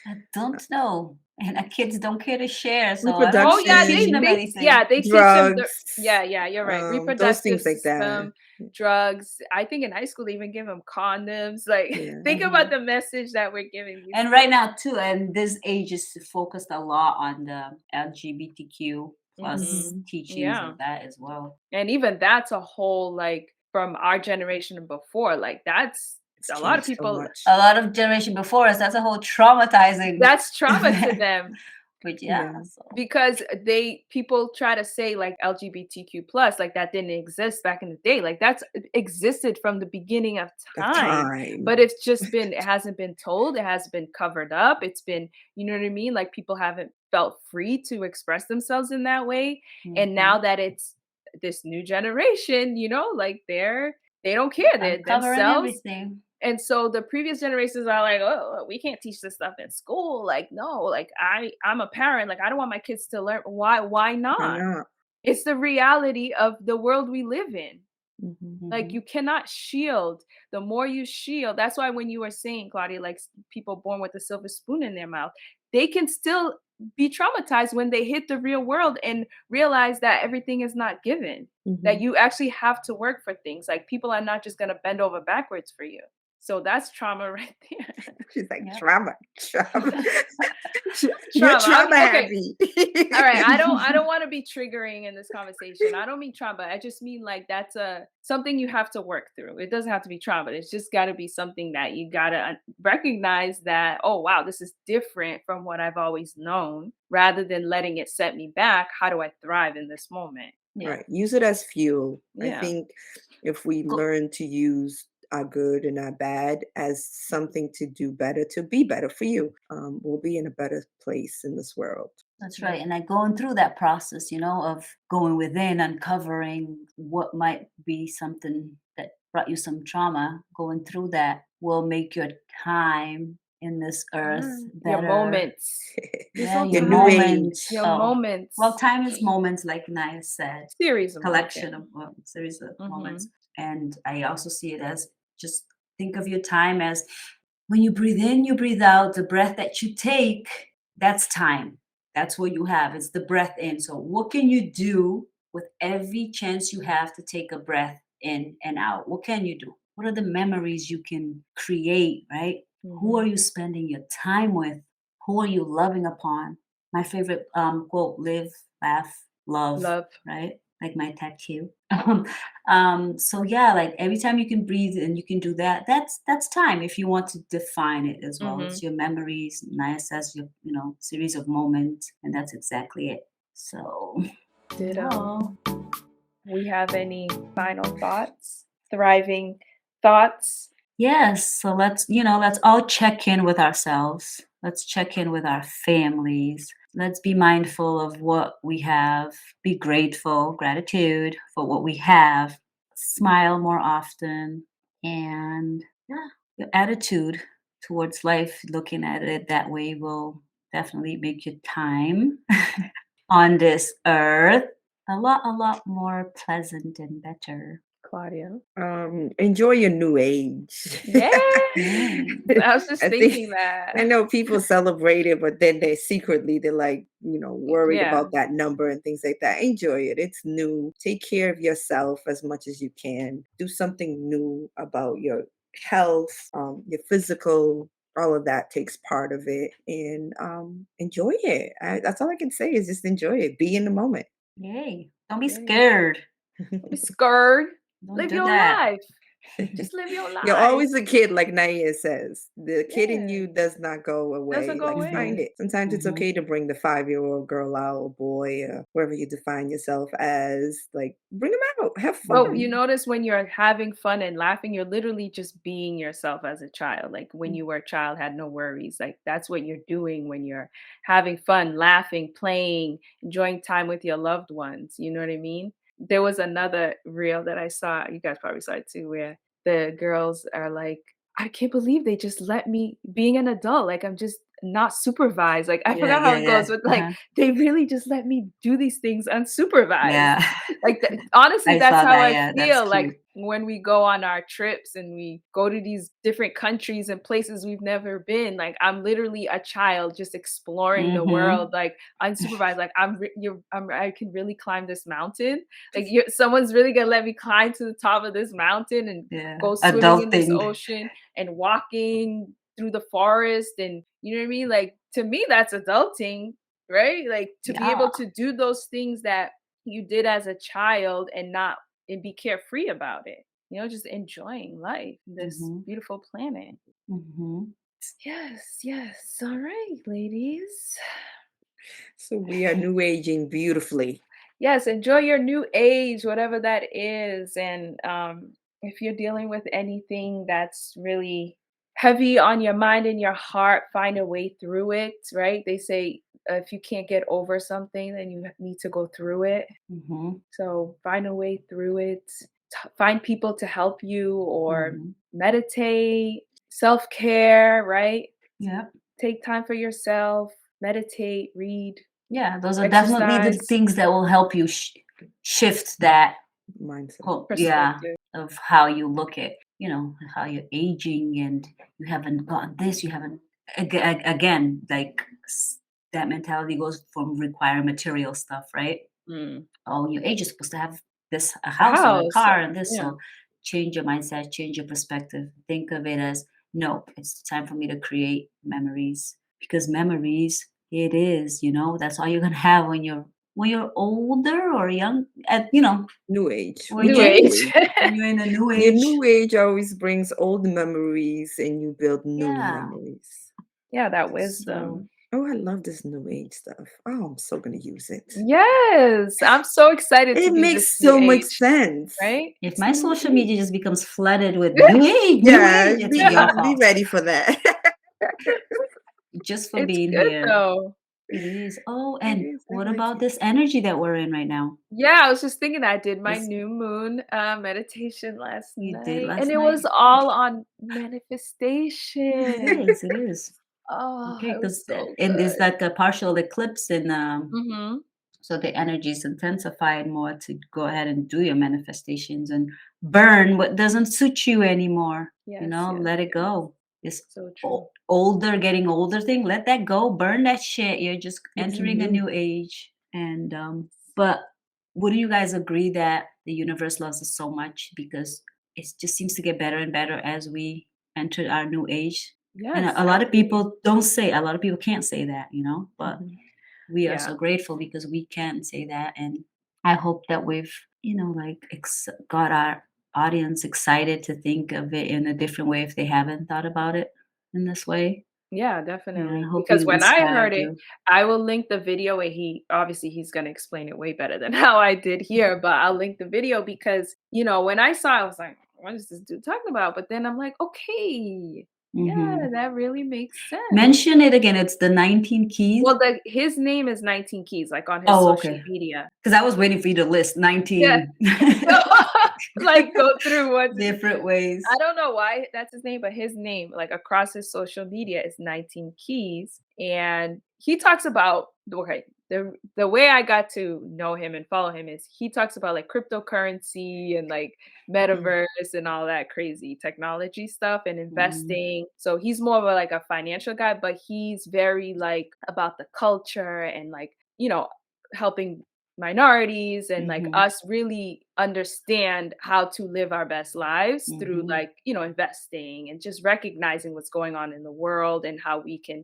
I don't know. And kids don't care to share, so I don't Oh think they yeah, teach they them Reproduction, they anything. yeah, they teach them drugs, yeah, yeah, you're right. those Reproductive things like that. system, drugs. I think in high school they even give them condoms. Like Yeah. think about Mhm. the message that we're giving these And right kids. now too, and this age is focused a lot on the LGBTQ plus Mhm. Mhm. teachings Yeah. of that as well. And even that's a whole like from our generation and before, like that's It's a lot of changed so people much. A lot of generation before us, that's a whole traumatizing that's trauma to event. them. But yeah, Yeah. so Because people try to say like LGBTQ plus like that didn't exist back in the day. Like that's existed from the beginning of Of time. time. But it hasn't been told, it has been covered up. It's been, you know what I mean? Like people haven't felt free to express themselves in that way. And now mhm. that it's this new generation, like they don't care. They're Uncovering themselves, everything. and so the previous generations are like, oh, we can't teach this stuff in school. Like, no, like I'm a parent. Like, I don't want my kids to learn. Why Why not? not? It's the reality of the world we live in. Mhm. Like, Mhm. you cannot shield. The more you shield, that's why when you were saying, Claudia, like people born with a silver spoon in their mouth, they can still be traumatized when they hit the real world and realize that everything is not given, that Mhm. you actually have to work for things. Like, people are not just going to bend over backwards for you. So that's trauma right there. She's like, Yep. "Trauma, trauma." You're Trauma. trauma Okay. happy. All right. I don't want to be triggering in this conversation. I don't mean trauma. I just mean like that's something you have to work through. It doesn't have to be trauma. It's just got to be something that you got to recognize that, oh wow, this is different from what I've always known, rather than letting it set me back. How do I thrive in this moment? Yeah. Right. Use it as fuel. I Yeah. think if we learn to use our good and our bad as something to do better, to be better for you, we'll be in a better place in this world. That's right. Yeah. And like going through that process, of going within, uncovering what might be something that brought you some trauma, going through that will make your time in this earth Your better. moments. This Yeah, whole your Your new time. moments. Your age. Oh, well, moments. time is moments, like Naya said, Series of moments. Yeah. collection of series of Mm-hmm. moments. And I also see it as just think of your time as when you breathe in, you breathe out, the breath that you take, that's time. That's what you have. It's the breath in. So, what can you do with every chance you have to take a breath in and out? What can you do? What are the memories you can create, right? Who are Mm-hmm. you spending your time with? Who are you loving upon? My favorite quote: live, laugh, love, Love. right? Like my tattoo. So yeah, like every time you can breathe and you can do that, that's time. If you want to define it as well, Mm-hmm. it's your memories. Naya says your series of moments, and that's exactly it. So Ditto. yeah. We have any final thoughts? Thriving thoughts? Yes, so let's all check in with ourselves. Let's check in with our families. Let's be mindful of what we have. Be grateful, gratitude for what we have. Smile more often. And yeah, your attitude towards life, looking at it that way will definitely make your time on this earth a lot more pleasant and better. Claudia. Enjoy your new age. Yeah. Mm. I was just I think thinking that. I know people celebrate it, but then they're like, worried Yeah. about that number and things like that. Enjoy it. It's new. Take care of yourself as much as you can. Do something new about your health, your physical. All of that takes part of it, and enjoy it. That's all I can say is just enjoy it. Be in the moment. Yay. Don't be Yeah. scared. Don't be scared. Don't Live do your that. life. Just live your You're life. always a kid, like Naya says. The kid in Yeah. you does not go Doesn't away. go Like, find away. it. Sometimes it's Mhm. okay to bring the 5-year-old girl out, or boy, wherever you define yourself as. Like, bring them out. Have But you fun. notice when you're having fun and laughing, you're literally just being yourself as a child. Like when you were a child, had no worries. Like that's what you're doing when you're having fun, laughing, playing, enjoying time with your loved ones. You know what I mean? There was another reel that I saw, you guys probably saw it too, where the girls are like, I can't believe they just let me being an adult. Like I'm just not supervised. Like I Yeah, forgot how yeah, it yeah. goes, but like they really just let me do these things unsupervised. Yeah. Like, honestly, I that's saw how that, I yeah, that's feel, like, cute. when we go on our trips and we go to these different countries and places we've never been, like, I'm literally a child just exploring the Mhm. world, like, unsupervised, like, I can really climb this mountain, like, someone's really gonna let me climb to the top of this mountain and Yeah. go swimming in this Adulting. ocean and walking through the forest and you know what I mean? Like, to me, that's adulting, right? Like, to be Yeah. able to do those things that you did as a child and be carefree about it. You know, just enjoying life, this Mhm. beautiful planet. Mhm. Yes, yes. All right, ladies. So we are new aging beautifully. Yes, enjoy your new age, whatever that is. And if you're dealing with anything that's really heavy on your mind and your heart, find a way through it, right? They say if you can't get over something, then you need to go through it. Mhm. So find a way through it. Find people to help you or Mhm. meditate, self care, right? Yep. Take time for yourself, meditate, read, Yeah, those are definitely the exercise, things that will help you shift that Mindset. whole, yeah, perspective. of how you look at, how you're aging and you haven't got this, you haven't, again, like that mentality goes from require material stuff, right? Mm. Oh, your age is supposed to have this, a A house or a house. car and this. Yeah. So change your mindset, change your perspective. Think of it as, no, it's time for me to create memories because memories, it is, that's all you're gonna have when you're older or young, New age. when New We are you're new age. age. when you're in a new Your age. new age always brings old memories and you build new Yeah. memories. Yeah, that So wisdom. Oh, I love this new age stuff. Oh, I'm so gonna use it. Yes. I'm so excited to It be this makes new so much age, sense. right? if It's my new social age. media just becomes flooded with new Yeah, age, it's your be fault ready for that. just for It's being good here. though. It is. Oh, It and is. I what like about it. this energy that we're in right now? Yeah, I was just thinking I did my This new moon meditation last you did night, and last it night? was all on It manifestation. is. It is. Oh, Okay, it was because so and there's good. like a partial eclipse in Mhm. so the energy is intensified more to go ahead and do your manifestations and burn what doesn't suit you anymore. Yes, yes, Let it yes. go. This So true. getting older thing, let that go. Burn that shit. You're just It's entering a new. new age. And but wouldn't you guys agree that the universe loves us so much because it just seems to get better and better as we enter our new age? And Yes, a I lot of agree. people don't say, a lot of people can't say that, but Mhm. we are Yeah. so grateful because we can say that. And I hope that we've, like got our audience excited to think of it in a different way if they haven't thought about it in this way. Yeah, Yeah, I definitely. hope Because we when I inspired heard it, you. I will link the video where he's gonna explain it way better than how I did here, but I'll link the video because, when I saw it, I was like, what is this dude talking about? But then I'm like, okay, Yeah, Mhm. that really makes sense. Mention it again. It's the 19 keys. Well, his name is 19 Keys, like on his Oh, social okay. media. Because I was waiting for you to list Yeah. 19 Like go through what different ways. I don't know why that's his name, but his name, like across his social media, is 19 Keys. And he talks about okay, the way I got to know him and follow him is he talks about like cryptocurrency and like Mhm. metaverse and all that crazy technology stuff and Mhm. investing. So he's more of a like a financial guy, but he's very like about the culture and like, helping minorities and like Mhm. us really understand how to live our best lives through Mhm. like investing and just recognizing what's going on in the world and how we can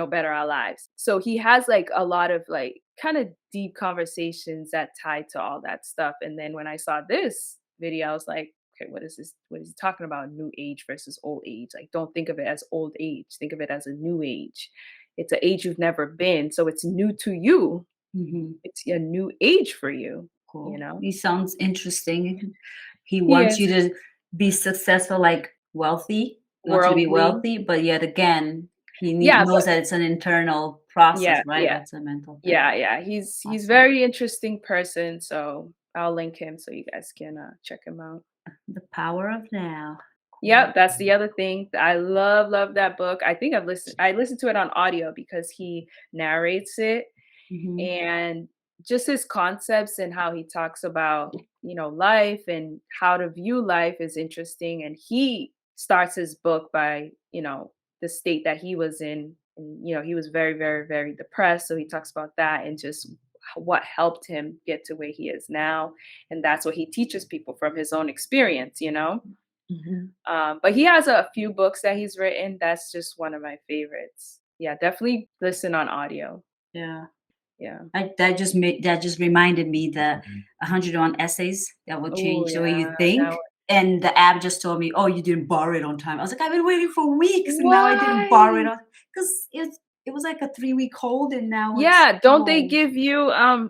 better our lives. So he has like a lot of like kind of deep conversations that tie to all that stuff. And then when I saw this video, I was like, okay, what is this, what is he talking about, new age versus old age? Like, don't think of it as old age, think of it as a new age. It's an age you've never been, so it's new to you, Mhm. it's a new age for you, you Cool. know? He sounds interesting. He He wants is you to be successful, like wealthy. He wants you to be worldly. wealthy, but yet again, he Yeah, knows but that it's an internal process, yeah, right? yeah, That's a mental thing. yeah. He's Awesome. very interesting person, so I'll link him so you guys can check him out. The power of now. Cool. Yep, that's the other thing. I love that book. I think I listened to it on audio because he narrates it, Mhm. and just his concepts and how he talks about life and how to view life is interesting. And he starts his book by the state that he was in, and he was very very very depressed, so he talks about that and just what helped him get to where he is now, and that's what he teaches people from his own experience. Mhm. But he has a few books that he's written. That's just one of my favorites. Yeah, definitely listen on audio. Yeah. Yeah. That just reminded me the 101 essays that will Oh change the way you yeah, think. that And the app just told me, "Oh, you didn't borrow it on time." I was like, "I've been waiting for weeks, and now I didn't borrow it why? on because it was like a 3 week hold, and now it's Yeah, don't they oh give you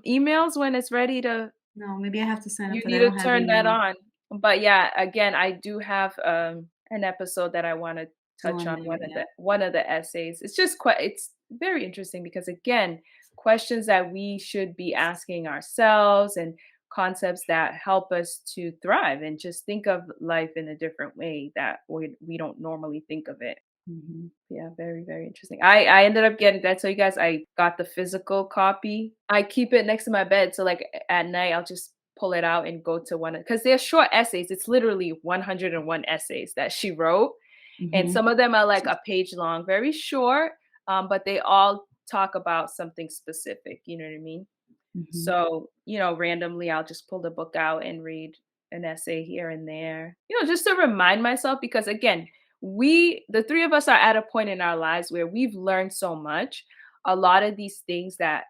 emails when it's ready to no, maybe I have to sign up you for that. need I to don't have turn that email on. But yeah, again, I do have an episode that I want to touch on on there. Yeah. one of the essays. It's just quite it's very interesting because again, questions that we should be asking ourselves and concepts that help us to thrive and just think of life in a different way that we don't normally think of it. Mhm. Yeah, very, very interesting. I ended up getting that. So you guys, I got the physical copy. I keep it next to my bed. So like at night, I'll just pull it out and go to one because they're short essays. It's literally 101 essays that she wrote. And Mhm. some of them are like a page long, very short, but they all talk about something specific. You know what I mean? Mhm. So, randomly I'll just pull the book out and read an essay here and there, just to remind myself because again, the three of us are at a point in our lives where we've learned so much. A lot of these things that,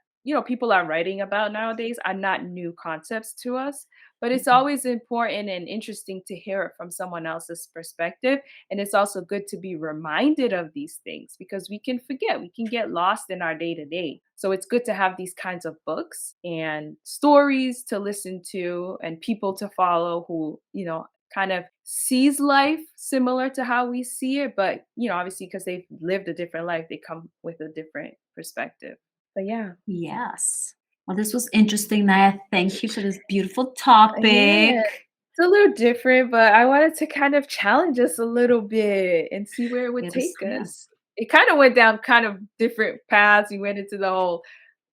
people are writing about nowadays are not new concepts to us, but it's Mhm. always important and interesting to hear it from someone else's perspective. And it's also good to be reminded of these things because we can forget, we can get lost in our day to day. So it's good to have these kinds of books and stories to listen to and people to follow who, kind of sees life similar to how we see it. But, obviously, because they've lived a different life, they come with a different perspective. But yeah. Yes. Well, this was interesting, Naya. Thank you for this beautiful Yeah. topic. It's a little different, but I wanted to kind of challenge us a little bit and see where it would take Yeah. us. It kind of went down kind of different paths. We went into the whole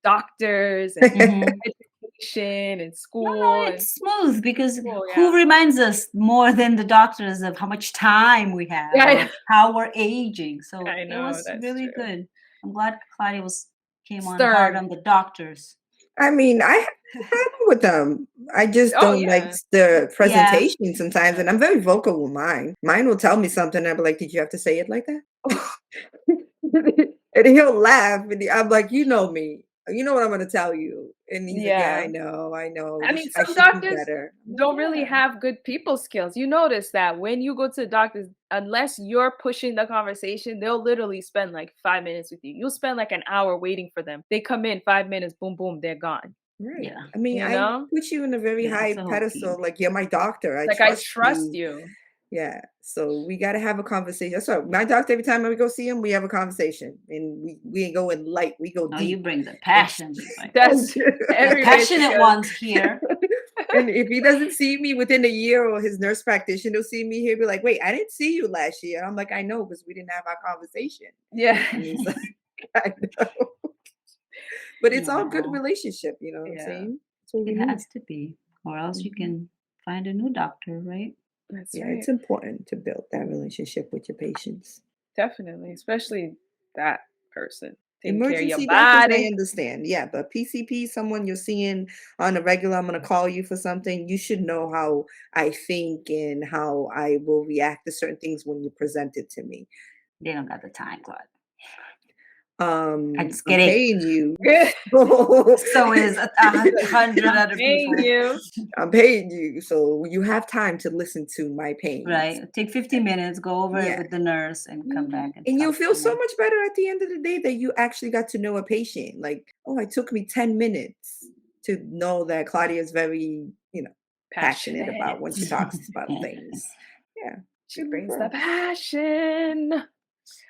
doctors and Mhm. education and No, school no, and it's smooth because school, who yeah. reminds us more than the doctors of how much time we have Yeah, or how we're aging? So I it know, was that's really true. good. I'm glad Claudia came on hard Stern. on the doctors. I mean, I have no problem with them. I just Oh, don't like yeah. the Yeah. presentation sometimes, and I'm very vocal with mine. Mine will tell me something, and I'll be like, "Did you have to say it like that?" And he'll laugh, and I'm like, "You know me. You know what I'm gonna tell you." And he's like, "Yeah, Yeah. I know. I mean, I some should do doctors better." I'm like, don't really "Yeah." have good people skills. You notice that when you go to the doctors, unless you're pushing the conversation, they'll literally spend like 5 minutes with you. You'll spend like an hour waiting for them. They come in 5 minutes, boom, boom, they're gone. Right. Yeah. I mean, You I know? put you in a very Yeah. It's high a whole team. pedestal, like you're my doctor. I Like I trust trust you. you. Yeah. So we got to have a conversation. So my doctor, every time we go see him, we have a conversation, and we ain't going light. We go Oh, you deep. bring the passion. Like, That's the every passionate bitch ones here. And if he doesn't see me within a year, or his nurse practitioner will see me, he'll be like, "Wait, I didn't see you last year." And I'm like, "I know, because we didn't have our conversation." Yeah. And he's like, "I know." But it's all good No, relationship, you know what I'm Yeah. saying? That's what we it need. has to be, or else you Mhm. can find a new doctor, right? That's Yeah, right. it's important to build that relationship with your patients. Definitely, especially that person taking care of your Emergency doctors, I body. understand. Yeah, but PCP, someone you're seeing on a regular, I'm going to call you for something. You should know how I think and how I will react to certain things when you present it to me. They don't got the time, Claude. I'm just I'm kidding. paying you. So is 100 I'm other paying people. you. I'm paying you, so you have time to listen to my pain. Right. Take 15 minutes, go over Yeah. it with the nurse, and come back and And you'll talk feel to so me. much better at the end of the day that you actually got to know a patient. Like, oh, it took me 10 minutes to know that Claudia is very, passionate about when she talks about things. Yeah. She Good brings the referral. passion.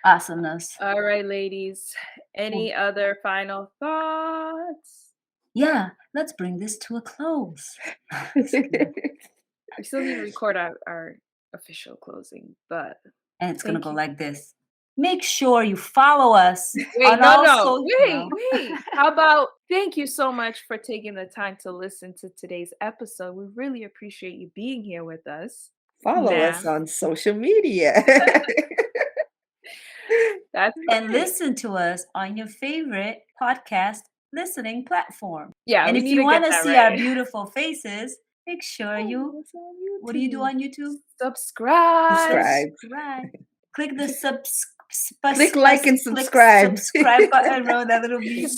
Awesomeness. All right, ladies. Well, Any other final thoughts? yeah, let's bring this to a close. Just kidding. We still need to record our official closing, but And it's gonna thank go you. like this. Make sure you follow us Wait, on no, all no. social. Wait. How about thank you so much for taking the time to listen to today's episode. We really appreciate you being here with us. Follow us Now, on social media. that's And right. listen to us on your favorite podcast listening platform. Yeah, And we if need you to get want to that see our right. beautiful faces, make sure you, what do you do on YouTube? Subscribe. Subscribe. Click the Click like and subscribe. subscribe button, around that little beep.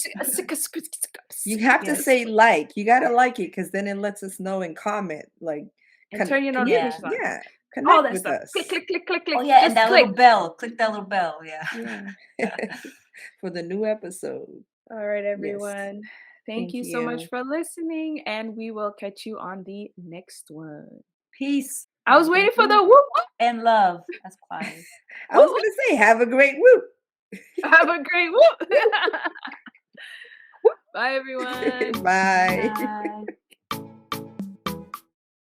You have to Yes. say like. You gotta like it, because then it lets us know and comment. Like, And turn your notifications on. yeah, All connect that with stuff. us. Click, click, click, click, click. Oh yeah, Just and that click. little bell. Click that little bell. Yeah. Yeah. For the new episode. All right, Yes. everyone. Thank Thank you so much you. for listening, and we will catch you on the next one. Peace I was waiting for the whoop whoop. and love. That's quiet. I was gonna say, have a great whoop. Have a great whoop. Bye, everyone. Bye. Bye.